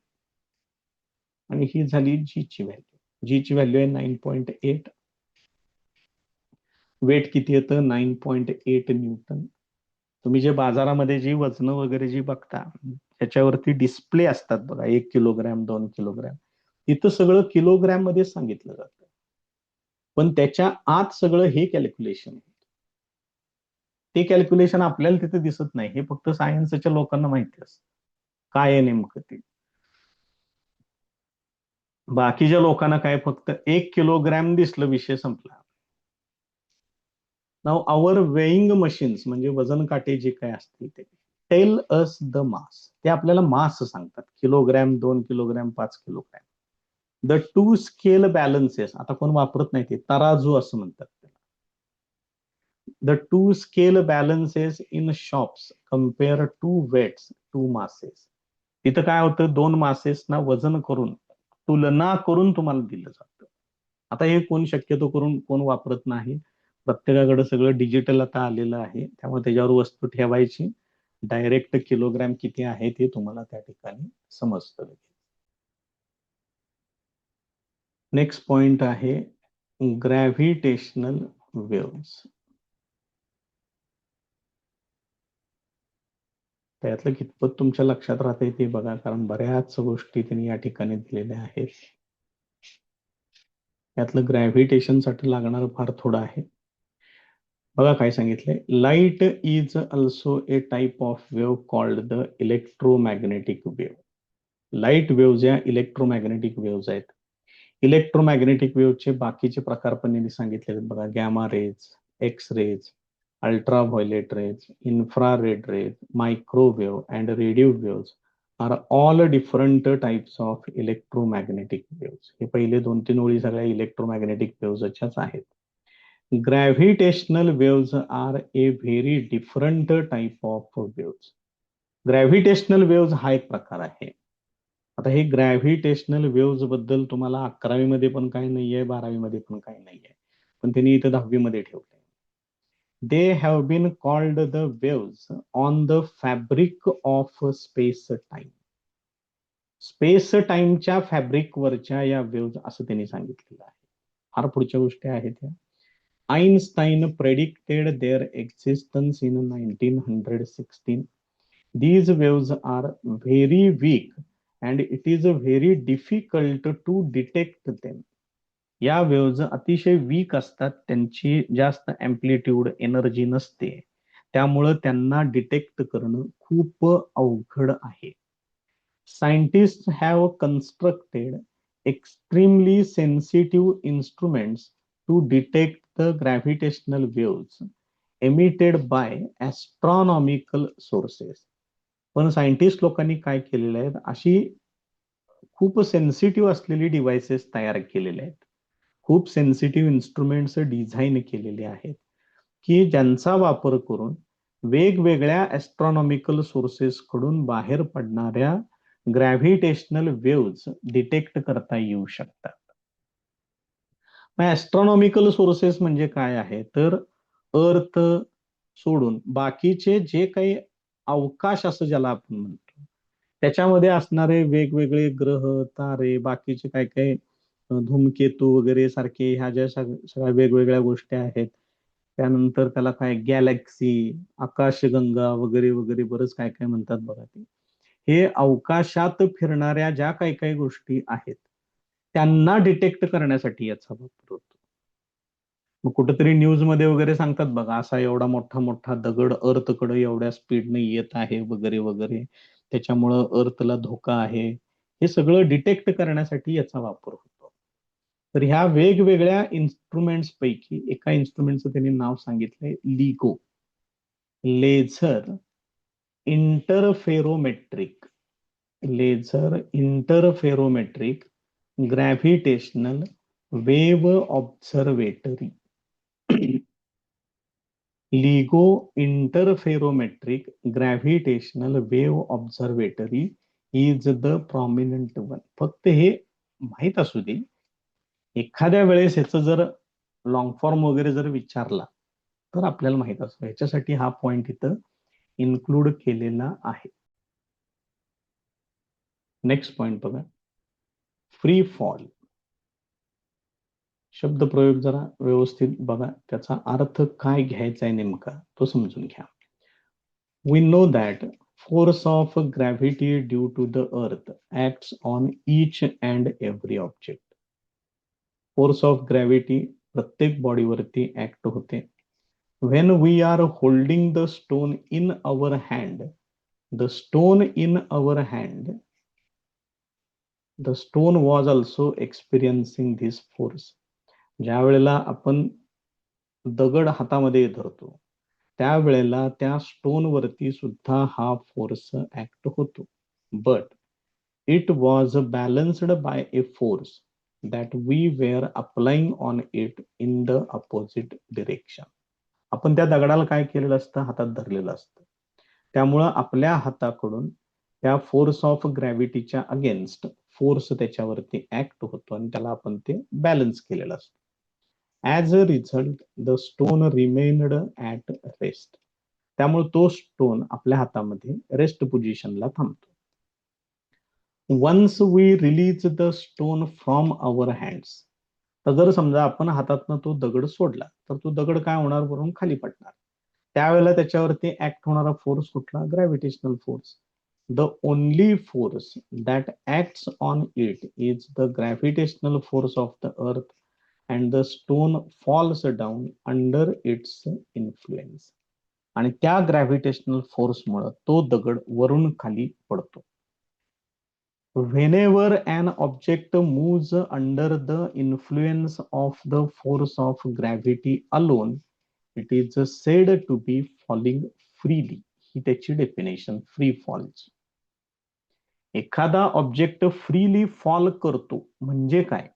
आणि ही झाली G ची व्हॅल्यू. G ची व्हॅल्यू आहे 9.8. वेट किती येतं 9.8 न्यूटन. तुम्ही जे बाजारामध्ये जी वजन वगैरे जी बघता त्याच्यावरती डिस्प्ले असतात बघा, 1 किलोग्रॅम 2 किलोग्रॅम, तिथं सगळं किलोग्रॅम मध्ये सांगितलं जातं. पण त्याच्या आत सगळं हे कॅल्क्युलेशन, ते कॅल्क्युलेशन आपल्याला तिथे दिसत नाही. हे फक्त सायन्सच्या लोकांना माहिती असतं काय आहे नेमकं ते. बाकीच्या लोकांना काय फक्त 1 किलोग्रॅम दिसलं, विषय संपला. नाव आवर वेईंग मशीन्स म्हणजे वजन काटे जे काय असतील ते टेल अस द मास, ते आपल्याला मास सांगतात. Kilogram 2 kilogram 5 kilogram. The two scale balances, आता कोण वापरत नाही ते, तराजू असं म्हणतात त्याला. The two scale balances in shops compare to weights to masses. तिथं काय होतं, दोन मासेसना वजन करून तुलना करून तुम्हाला दिलं जातं. आता हे कोण शक्यतो करून कोण वापरत नाही. प्रत्येकाकडे सगळं डिजिटल आता आलेलं आहे, त्यामुळे त्याच्यावर वस्तू ठेवायची, डायरेक्ट किलोग्रॅम किती आहे ते तुम्हाला त्या ठिकाणी समजतं. नेक्स्ट पॉइंट आहे ग्रॅव्हिटेशनल वेव्स. त्यातलं कितपत तुमच्या लक्षात राहते ते बघा, कारण बऱ्याच गोष्टी त्यांनी या ठिकाणी दिलेल्या आहेत. यातलं ग्रॅव्हिटेशनसाठी लागणार फार थोडं आहे. बघा काय सांगितलंय, light is also a type of wave called the electromagnetic wave. Light wave ज्या इलेक्ट्रोमॅग्नेटिक वेव्ह आहेत, इलेक्ट्रोमॅग्नेटिक वेव्हचे बाकीचे प्रकार पण यांनी सांगितले आहेत बघा, gamma rays, X rays, ultraviolet rays, infrared rays, microwave and radio waves are all different types of electromagnetic waves. हे पहिले 2-3 ओळी सगळ्या इलेक्ट्रोमॅग्नेटिक वेव्हच्याच आहेत. Gravitational waves are a very different type of waves. Gravitational waves हा एक प्रकार आहे. आता हे ग्रॅव्हिटेशनल वेव्स बद्दल तुम्हाला 11वी मध्ये पण काही नाहीये, 12वी मध्ये पण काही नाहीये, पण त्यांनी इथं 10वी मध्ये ठेवलंय. They have been called the waves on the fabric of space time. Space टाइमच्या फॅब्रिक वरच्या या वेव्स असं त्यांनी सांगितलेलं आहे. फार पुढच्या गोष्टी आहेत या. Einstein predicted their existence in 1916. These waves are very weak and it is very difficult to detect them. या वेव्ज अतिशय वीक असतात, त्यांची जास्त अँप्लिट्यूड एनर्जी नसते, त्यामुळं त्यांना डिटेक्ट करणं खूप अवघड आहे. Scientist have constructed extremely sensitive instruments to detect the gravitational waves emitted by astronomical sources. पण सायंटिस्ट लोकांनी काय केलेलं आहे, अशी खूप सेन्सिटिव्ह असलेली डिव्हाइसेस तयार केलेले आहेत, खूप सेन्सिटिव्ह इन्स्ट्रुमेंट्स डिझाईन केलेले आहेत, की ज्यांचा वापर करून वेगवेगळ्या ॲस्ट्रॉनॉमिकल सोर्सेस कडून बाहेर पडणाऱ्या ग्रॅव्हिटेशनल वेव्स डिटेक्ट करता येऊ शकतात. ॲस्ट्रॉनॉमिकल सोर्सेस म्हणजे काय आहे, तर अर्थ सोडून बाकीचे जे काही अवकाश असं ज्याला आपण म्हणतो, त्याच्यामध्ये असणारे वेगवेगळे ग्रह, तारे, बाकीचे काय काय धूमकेतू वगैरे सारखे ह्या ज्या सगळ्या वेगवेगळ्या गोष्टी आहेत, त्यानंतर त्याला काय गॅलेक्सी, आकाशगंगा वगैरे वगैरे बरंच काय काय म्हणतात बघा ते. हे अवकाशात फिरणाऱ्या ज्या काही काही गोष्टी आहेत त्यांना डिटेक्ट करण्यासाठी याचा वापर होतो. मग कुठेतरी न्यूज मध्ये वगैरे सांगतात बघा, असा एवढा मोठा मोठा दगड अर्थकडे एवढ्या स्पीडने येत आहे वगैरे वगैरे, त्याच्यामुळं अर्थला धोका आहे. हे सगळं डिटेक्ट करण्यासाठी याचा वापर होतो. तर ह्या वेगवेगळ्या इन्स्ट्रुमेंट्स पैकी एका इन्स्ट्रुमेंटचं त्यांनी नाव सांगितलंय लिगो, laser interferometric, laser interferometric gravitational wave observatory. लिगो interferometric gravitational wave observatory is the prominent one. फक्त हे माहित असू दे, एखाद्या वेळेस ह्याचं जर लॉंग फॉर्म वगैरे जर विचारला तर आपल्याला माहित असतं, ह्याच्यासाठी हा पॉइंट इथं इन्क्लूड केलेला आहे. नेक्स्ट पॉइंट बघा, फ्री फॉल. शब्दप्रयोग जरा व्यवस्थित बघा, त्याचा अर्थ काय घ्यायचा आहे नेमका तो समजून घ्या. We know that force of gravity due to the earth acts on each and every object. Force of gravity प्रत्येक बॉडीवरती ऍक्ट होते. When we are holding the stone in our hand, the stone in our hand, the stone was also experiencing this force. ज्या वेळेला आपण दगड हातामध्ये धरतो त्यावेळेला त्या स्टोन वरती सुद्धा हा फोर्स ऍक्ट होतो. But it was balanced by a force that we were applying on it in the opposite direction. आपण त्या दगडाला काय केलेलं असतं, हातात धरलेलं असतं. त्यामुळं आपल्या हाताकडून त्या फोर्स ऑफ ग्रॅव्हिटीच्या अगेन्स्ट फोर्स त्याच्यावरती ऍक्ट होतो आणि त्याला आपण ते बॅलन्स केलेलं असतं. As a result the stone remained at rest. त्यामुळे तो स्टोन आपल्या हातामध्ये रेस्ट पोझिशनला थांबतो. Once we release the stone from our hands. तर जर समजा आपण हातातनं तो दगड सोडला तर तो दगड काय होणार, वरून खाली पडणार. त्यावेळेला त्याच्यावरती ऍक्ट होणारा फोर्स कुठला, gravitational force. The only force that acts on it is the gravitational force of the अर्थ and the stone false down under its influence. आणि त्या ग्रॅव्हिटेशनल फोर्समुळे तो दगड वरून खाली पडतो. Whenever an object moves under the influence of the force of gravity alone, it is said to be falling freely. ही त्याची definition free फॉलची. एखादा object freely fall करतो म्हणजे काय,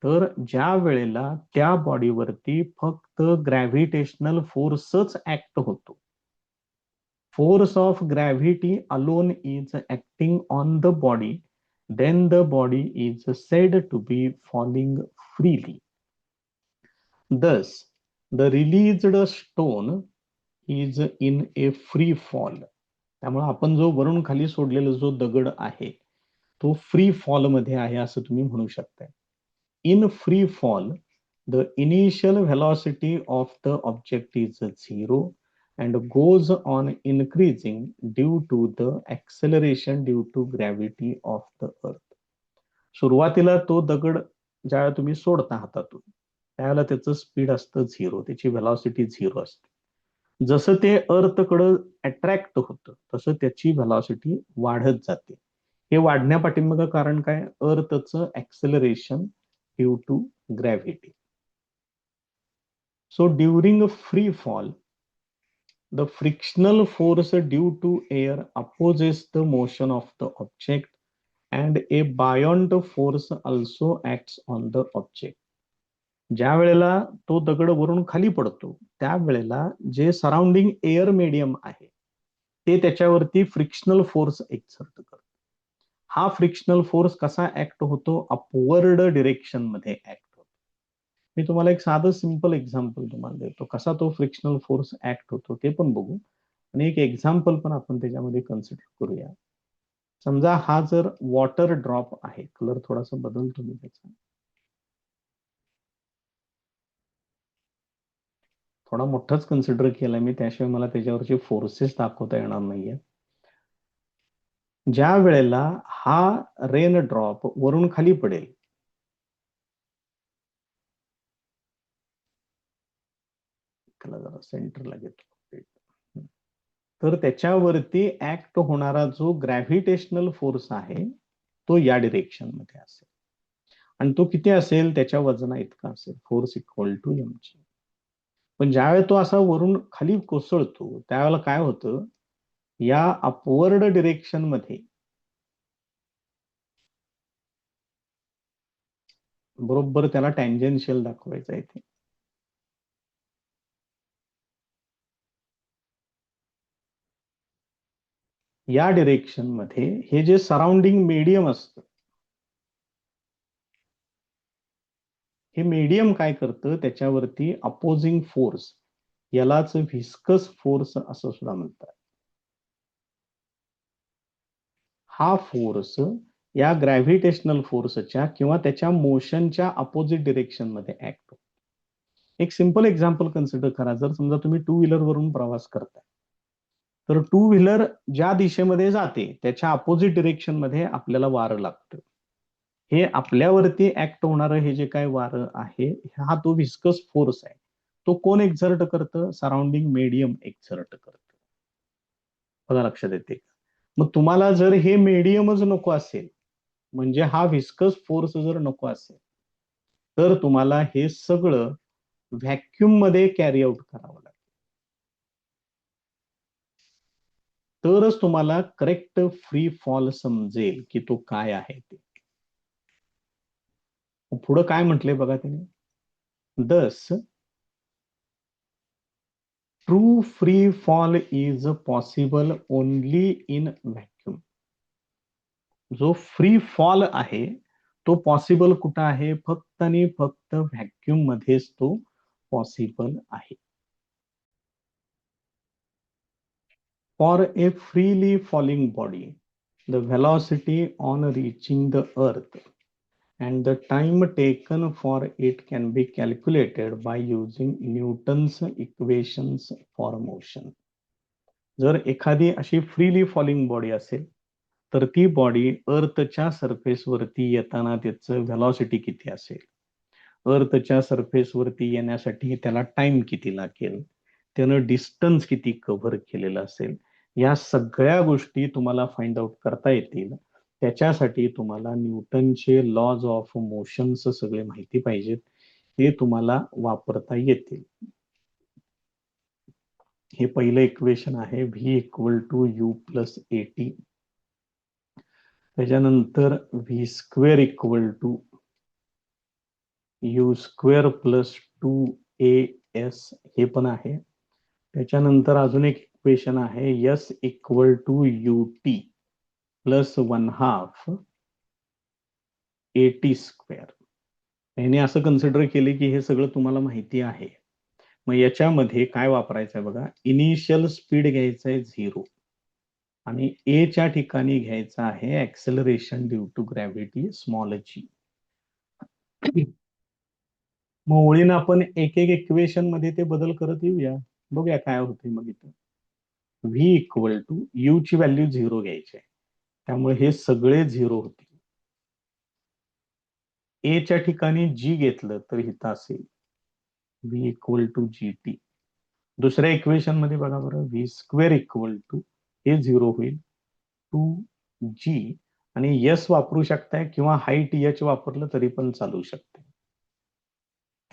तर ज्या वेळेला त्या बॉडीवरती फक्त ग्रॅव्हिटेशनल फोर्सच ऍक्ट होतो. Force of gravity alone is acting on the body, then the body is said to be falling freely. Thus, the released stone is in a free fall. त्यामुळे आपण जो वरून खाली सोडलेला जो दगड आहे तो फ्री फॉल मध्ये आहे असं तुम्ही म्हणू शकता. In free fall, the initial velocity of the object is 0 and goes on increasing due to the acceleration due to gravity of the earth. सुरुवातीला तो दगड ज्यावेळेला तुम्ही सोडता हातातून त्यावेळेला त्याचं स्पीड असतं 0, त्याची व्हेलॉसिटी 0 असते. जसं ते अर्थकडं अट्रॅक्ट होतं तसं त्याची व्हेलॉसिटी वाढत जाते. हे वाढण्यापाठीमागं कारण काय, अर्थचं acceleration due to gravity. So during a free fall, the frictional force due to air opposes the motion of the object and a buoyant force also acts on the object. ज्या वेळेला तो दगड वरून खाली पडतो त्यावेळेला जे सराउंडिंग एअर मीडियम आहे ते त्याच्यावरती फ्रिक्शनल फोर्स एक्सर्ट करतो. हा फ्रिक्शनल फोर्स कसा ऍक्ट होतो, अपवर्ड डिरेक्शन मध्ये ऍक्ट होतो. मी तुम्हाला एक साधं सिंपल एक्झाम्पल तुम्हाला देतो, कसा तो फ्रिक्शनल फोर्स ऍक्ट होतो ते पण बघू आणि एक एक्झाम्पल पण आपण त्याच्यामध्ये कन्सिडर करूया. समजा हा जर वॉटर ड्रॉप आहे, कलर थोडासा बदलतो मी त्याचा, थोडा मोठाच कन्सिडर केला मी, त्याशिवाय मला त्याच्यावरचे फोर्सेस दाखवता येणार नाहीये. ज्या वेळेला हा रेन ड्रॉप वरून खाली पडेल जरा सेंटरला घेतो, तर त्याच्यावरती ऍक्ट होणारा जो ग्रॅव्हिटेशनल फोर्स आहे तो या डिरेक्शन मध्ये असेल आणि तो किती असेल, त्याच्या वजना इतका असेल, फोर्स इक्वल टू mg. पण ज्यावेळेला तो असा वरून खाली कोसळतो त्यावेळेला काय होतं, या अपवर्ड डिरेक्शन मध्ये बरोबर त्याला टँजेन्शियल दाखवायचं इथे. या डिरेक्शन मध्ये हे जे सराउंडिंग मीडियम असतं, हे मीडियम काय करतं, त्याच्यावरती अपोजिंग फोर्स, यालाच व्हिस्कस फोर्स असं सुद्धा म्हणतात. हा फोर्स या ग्रॅव्हिटेशनल फोर्सच्या किंवा त्याच्या मोशनच्या अपोजिट डिरेक्शन मध्ये ऍक्ट होतो. एक सिंपल एक्झाम्पल कन्सिडर करा. जर समजा तुम्ही टू व्हीलर वरून प्रवास करताय, तर टू व्हीलर ज्या दिशेमध्ये जाते त्याच्या अपोजिट डिरेक्शन मध्ये आपल्याला वारं लागतं. हे आपल्यावरती ऍक्ट होणारं हे जे काय वारं आहे, हा तो विस्कस फोर्स आहे. तो कोण एक्झर्ट करतं? सराउंडिंग मीडियम एक्झर्ट करतं. बघा लक्षात येते. मग तुम्हाला जर हे मीडियमच नको असेल, म्हणजे हा विस्कस फोर्स जर नको असेल, तर तुम्हाला हे सगळं व्हॅक्युम मध्ये कॅरी आउट करावं लागेल. तरच तुम्हाला करेक्ट फ्री फॉल समजेल की तो काय आहे ते. पुढं काय म्हटलंय बघा त्याने. दस true free fall is possible only in vacuum. जो फ्री फॉल आहे तो पॉसिबल कुठं आहे? फक्त आणि फक्त व्हॅक्युम मध्येच तो पॉसिबल आहे. For a freely falling body, the velocity on reaching the earth and the time taken for it can be calculated by using Newton's equations for motion. जर एखादी अशी फ्रीली फॉलिंग बॉडी असेल, तर ती body अर्थच्या सरफेसवरती येताना त्याचं velocity किती असेल, अर्थच्या सरफेसवरती येण्यासाठी त्याला टाइम किती लागेल, त्यानं डिस्टन्स किती कव्हर केलेलं असेल, या सगळ्या गोष्टी तुम्हाला फाइंड आउट करता येतील. त्याच्यासाठी तुम्हाला न्यूटनचे लॉज ऑफ मोशनचं सगळे माहिती पाहिजेत. ते तुम्हाला वापरता येतील. हे पहिलं इक्वेशन आहे, V equal to U plus A T. त्याच्यानंतर V square equal to U square plus two A S हे पण आहे. त्याच्यानंतर अजून एक इक्वेशन आहे, S equal to U T plus 1/2 A T square. याने असं कन्सिडर केले की हे सगळं तुम्हाला माहिती आहे. मग याच्यामध्ये काय वापरायचं आहे बघा. इनिशियल स्पीड घ्यायचं आहे 0 आणि ए च्या ठिकाणी घ्यायचं आहे acceleration due to gravity small G. मग ओळीनं आपण एक एक इक्वेशन मध्ये ते बदल करत येऊया. बघूया काय होते. मग इथं व्ही इक्वल टू यू ची व्हॅल्यू 0 घ्यायची आहे, त्यामुळे हे सगळे 0 होतील. ए च्या ठिकाणी जी घेतलं तर इथं असेल v equal to g t. दुसऱ्या इक्वेशन मध्ये बघा बरं, व्ही स्क्वेअर इक्वल टू हे 0 होईल 2g आणि यस वापरू शकताय किंवा हाईट एच वापरलं तरी पण चालू शकते.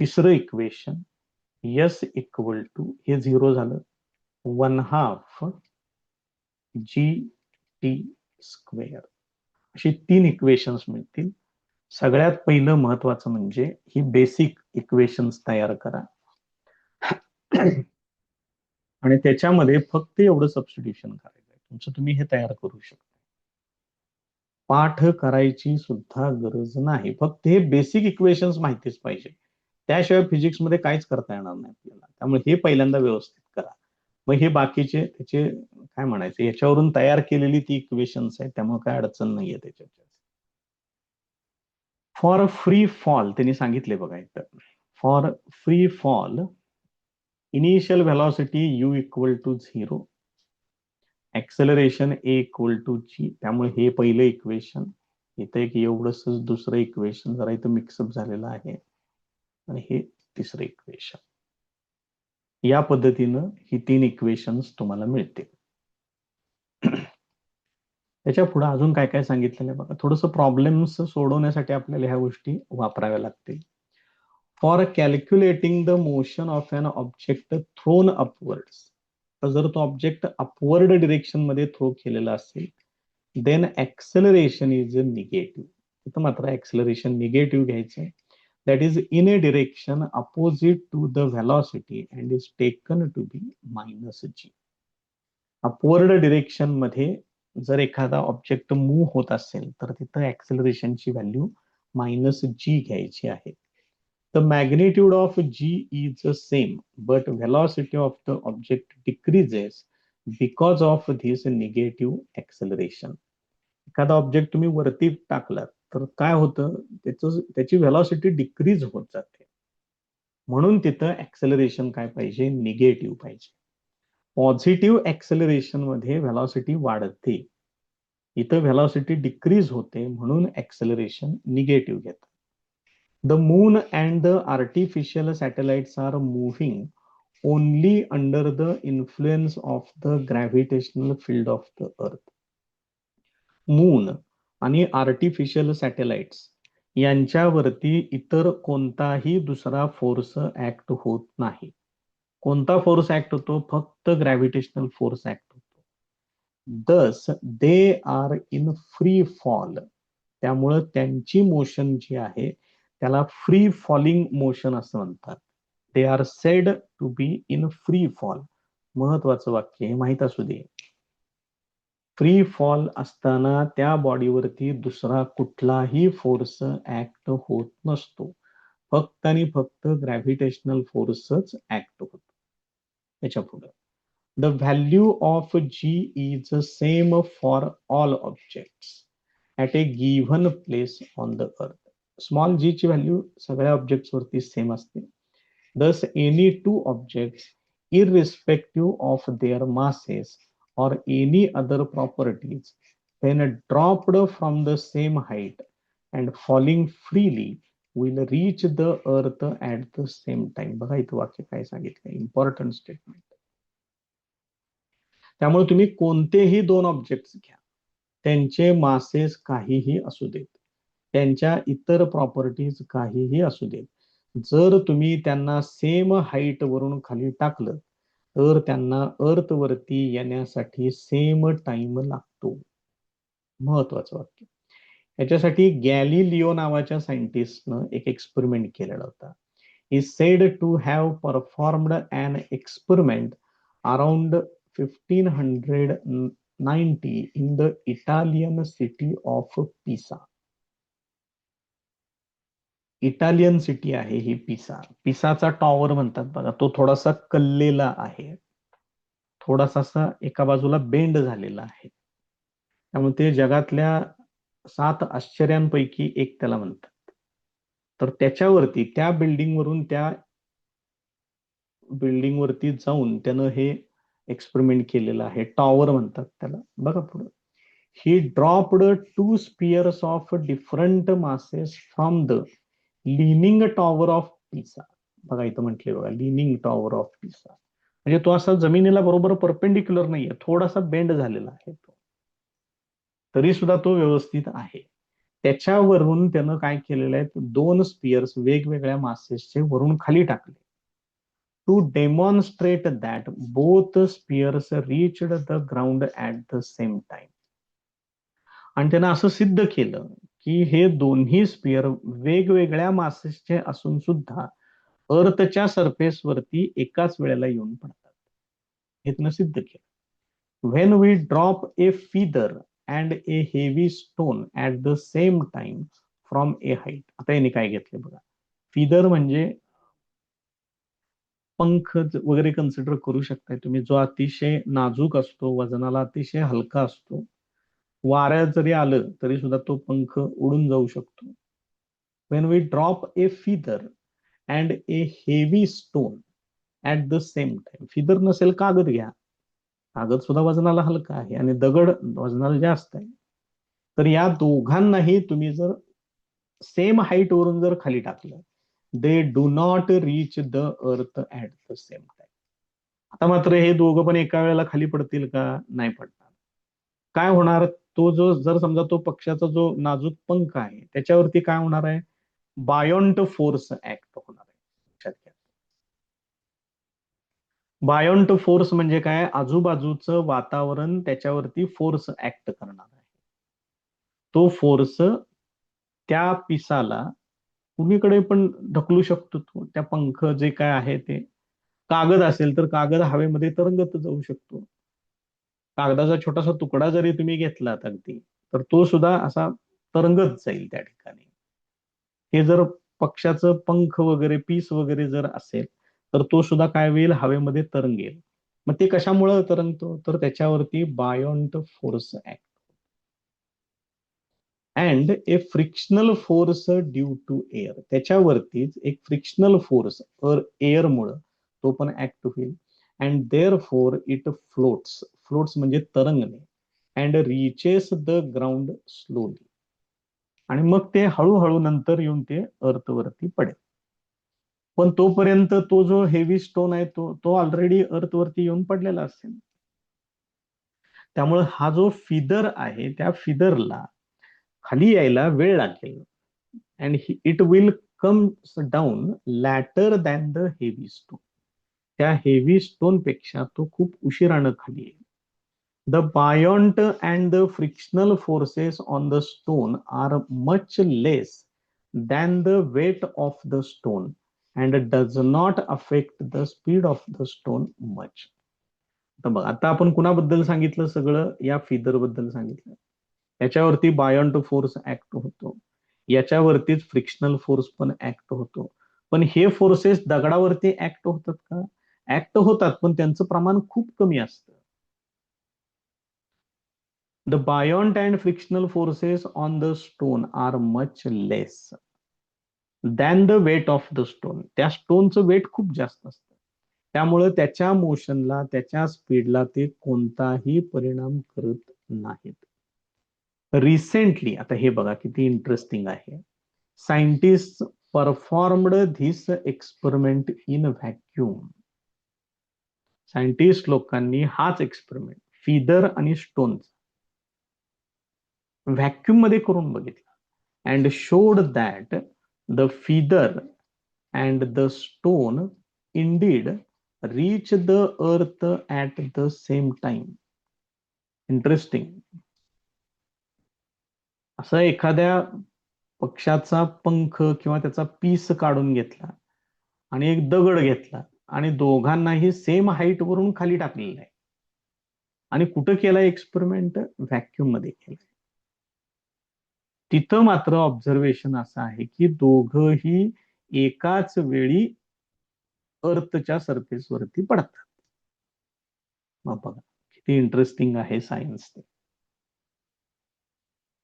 तिसरं इक्वेशन यस इक्वल टू हे 0 झालं 1/2 जी टी स्क्वेअर. अशी 3 इक्वेशन्स मिळतील. सगळ्यात पहिलं महत्वाचं म्हणजे ही बेसिक इक्वेशन्स तयार करा आणि त्याच्यामध्ये फक्त एवढं सबस्टिट्यूशन करायचं आहे तुमचं. तुम्ही हे तयार करू शकता. पाठ करायची सुद्धा गरज नाही, फक्त हे बेसिक इक्वेशन्स माहितीच पाहिजे. त्याशिवाय फिजिक्स मध्ये काहीच करता येणार नाही आपल्याला. त्यामुळे हे पहिल्यांदा व्यवस्थित करा. मग हे बाकीचे त्याचे काय म्हणायचे, याच्यावरून तयार केलेली ती इक्वेशन्स आहेत, त्यामुळे काय अडचण नाहीये त्याच्यात. फॉर फ्री फॉल त्यांनी सांगितले बघा इथं. For free fall initial velocity U equal to 0, acceleration A equal to G. त्यामुळे हे पहिलं इक्वेशन, इथं एक एवढंच दुसरं इक्वेशन जरा इथं मिक्सअप झालेलं आहे आणि हे तिसरं इक्वेशन. या पद्धतीनं ही 3 इक्वेशन्स तुम्हाला मिळते. त्याच्या पुढे अजून काय काय सांगितलेलं आहे बघा. थोडंसं प्रॉब्लेम्स सोडवण्यासाठी आपल्याला ह्या गोष्टी वापराव्या लागतील. For calculating the motion of an object throne upwards. तर जर तो ऑब्जेक्ट अपवर्ड डिरेक्शन मध्ये थ्रो केलेला असेल, देन ऍक्सेलरेशन इज निगेटिव्ह. इथं मात्र ऍक्सेलरेशन निगेटिव्ह घ्यायचं. that is in a direction opposite to the velocity and is taken to be minus g. Upward direction मध्ये जर एखादा ऑब्जेक्ट मूव्ह होत असेल तर तिथं ऍक्सेलरेशनची व्हॅल्यू -g घ्यायची आहे. The magnitude of g is the same, but velocity of the object decreases because of this negative acceleration. एखादा ऑब्जेक्ट तुम्ही वरती टाकलात तर काय होतं, त्याची व्हेलॉसिटी डिक्रीज होत जाते. म्हणून तिथं ऍक्सेलरेशन काय पाहिजे, निगेटिव्ह पाहिजे. पॉझिटिव्ह ऍक्सेलरेशन मध्ये व्हेलॉसिटी वाढते, इथं व्हेलॉसिटी डिक्रीज होते, म्हणून ऍक्सेलरेशन निगेटिव्ह घेतात. The moon and the artificial satellites are moving only under the influence of the gravitational field of the earth. Moon आणि आर्टिफिशियल सॅटेलाइट्स यांच्यावरती इतर कोणताही दुसरा फोर्स ऍक्ट होत नाही. कोणता फोर्स ऍक्ट होतो, फक्त ग्रॅव्हिटेशनल फोर्स ऍक्ट होतो. दस they are in free fall, त्यामुळं त्यांची मोशन जी आहे त्याला फ्री फॉलिंग मोशन असं म्हणतात. They are said to be in free fall. महत्वाचं वाक्य हे माहित असू दे. फ्री फॉल असताना त्या बॉडीवरती दुसरा कुठलाही फोर्स ऍक्ट होत नसतो, फक्त आणि फक्त ग्रॅव्हिटेशनल फोर्सच ऍक्ट होतो. त्याच्या पुढे the value of G is same for all objects at a given place on the earth. Small G ची व्हॅल्यू सगळ्या ऑब्जेक्ट्स वरती सेम असते. Thus any two objects irrespective of their masses or any other properties when dropped from the same height and falling freely will reach the earth at the same time. बघा इथं वाक्य काय सांगितलं, important statement. त्यामुळे तुम्ही कोणतेही दोन objects घ्या, त्यांचे मासेस काहीही असू देत, त्यांच्या इतर प्रॉपर्टीज काहीही असू देत, जर तुम्ही त्यांना सेम हाईट वरून खाली टाकलं तर त्यांना अर्थ वरती येण्यासाठी सेम टाइम लागतो. महत्वाचं वाक्य. याच्यासाठी गॅलिलिओ नावाच्या सायंटिस्टनं एक एक्सपेरिमेंट केलेला होता. He said to have performed an experiment around 1590 in the Italian city of Pisa. Italian city आहे ही पिसा. पिसाचा टॉवर म्हणतात बघा, तो थोडासा कललेला आहे, थोडासा असा एका बाजूला बेंड झालेला आहे, त्यामुळे ते जगातल्या 7 आश्चर्यांपैकी एक त्याला म्हणतात. तर त्याच्यावरती त्या बिल्डिंग वरती जाऊन त्यानं हे एक्सपेरिमेंट केलेलं आहे. टॉवर म्हणतात त्याला. बघा पुढे, he dropped 2 spheres of different masses from the leaning tower of Pisa. बघा इथं म्हटले बघा, लिनिंग टॉवर ऑफ पिसा, म्हणजे तो असा जमिनीला बरोबर परपेंडिक्युलर नाहीये, थोडासा बेंड झालेला आहे तो, तरी सुद्धा तो व्यवस्थित आहे. त्याच्यावरून त्यानं काय केलेलं आहे, 2 स्पियर्स वेगवेगळ्या मासेसचे वरून खाली टाकले, to demonstrate that both spheres reached the ground at the same time. आणि त्यानं असं सिद्ध केलं की हे दोन्ही स्पियर वेगवेगळ्या मासेसचे असून सुद्धा अर्थच्या सरफेस वरती एकाच वेळेला येऊन पडतात. हे त्यानं सिद्ध केलं. When we drop a feather and a heavy stone at the same time from a height. आता याने काय घेतले बघा, फिदर म्हणजे पंख वगैरे कन्सिडर करू शकताय तुम्ही, जो अतिशय नाजूक असतो, वजनाला अतिशय हलका असतो, वाऱ्यात जरी आलं तरी सुद्धा तो पंख उडून जाऊ शकतो. When we drop a feather and a heavy stone at the same time. Feather नसेल कागद घ्या, कागद सुद्धा वजनाला हलका आहे आणि दगड वजनाला जास्त आहे. तर या दोघांनाही तुम्ही जर सेम हाईट वरून जर खाली टाकलं, they do not reach the earth at the same time. आता मात्र हे दोघं पण एका वेळेला खाली पडतील का, नाही पडणार. काय होणार, तो जो जर समजा तो पक्षाचा जो नाजूक पंख आहे त्याच्यावरती काय होणार आहे, बायोंट फोर्स ऍक्ट होणार आहे. लक्षात घ्या. बायोंट फोर्स म्हणजे काय, आजूबाजूचं वातावरण त्याच्यावरती फोर्स ऍक्ट करणार आहे. तो फोर्स त्या पिसाला कुणीकडे पण ढकलू शकतो. तो त्या पंख जे काय आहे ते, कागद असेल तर कागद हवेमध्ये तरंगत जाऊ शकतो. कागदाचा छोटासा तुकडा जरी तुम्ही घेतलात अगदी, तर तो सुद्धा असा तरंगत जाईल त्या ठिकाणी. हे जर पक्षाचं पंख वगैरे पीस वगैरे जर असेल तर तो सुद्धा काय होईल, हवेमध्ये तरंगेल. मग ते कशामुळे तरंगतो, तर त्याच्यावरती buoyant force act. And a frictional force due to air, त्याच्यावरतीच एक फ्रिक्शनल फोर्स एअरमुळं तो पण ऍक्ट होईल. And therefore it floats, floats म्हणजे तरंगणे, and reaches the ground slowly, आणि मग ते हळूहळू नंतर येऊन ते अर्थवरती पडेल. पण तोपर्यंत तो जो हेवी स्टोन आहे तो तो ऑलरेडी अर्थवरती येऊन पडलेला असेल. त्यामुळे हा जो फिदर आहे त्या फिदरला खाली यायला वेळ लागेल. And it will come down later than the heavy stone, त्या हेवी स्टोन पेक्षा तो खूप उशिरानं खाली येईल. The buoyant and the frictional forces on the stone are much less than the weight of the stone and does not affect the speed of the stone much. तर बघ, आता आपण कुणाबद्दल सांगितलं, सगळं या फिदर बद्दल सांगितलं. याच्यावरती बायॉन्ट फोर्स ऍक्ट होतो, याच्यावरतीच फ्रिक्शनल फोर्स पण ऍक्ट होतो. पण हे फोर्सेस दगडावरती ऍक्ट होतात का? ऍक्ट होतात, पण त्यांचं प्रमाण खूप कमी असतं. The buoyant and frictional forces on the stone are much less than the weight of the stone, त्या स्टोनचं वेट खूप जास्त असतं. त्यामुळे त्याच्या मोशनला, त्याच्या स्पीडला ते कोणताही परिणाम करत नाहीत. रिसेंटली, आता हे बघा किती इंटरेस्टिंग आहे, scientist performed this experiment in vacuum. Scientist लोकांनी हाच एक्सपेरिमेंट फिदर आणि स्टोनचा व्हॅक्यूम मध्ये करून बघितला, and showed that the feather and the stone Indeed reach the earth at the same time. Interesting. असं एखाद्या पक्षाचा पंख किंवा त्याचा पीस काढून घेतला आणि एक दगड घेतला आणि दोघांनाही सेम हाईट वरून खाली टाकलेला आहे, आणि कुठं केलाय एक्सपेरिमेंट? व्हॅक्यूम मध्ये केलाय. तिथं मात्र ऑब्झर्वेशन असं आहे की दोघही एकाच वेळी अर्थच्या सरफेस वरती पडतात. मग बघा किती इंटरेस्टिंग आहे सायन्स ते.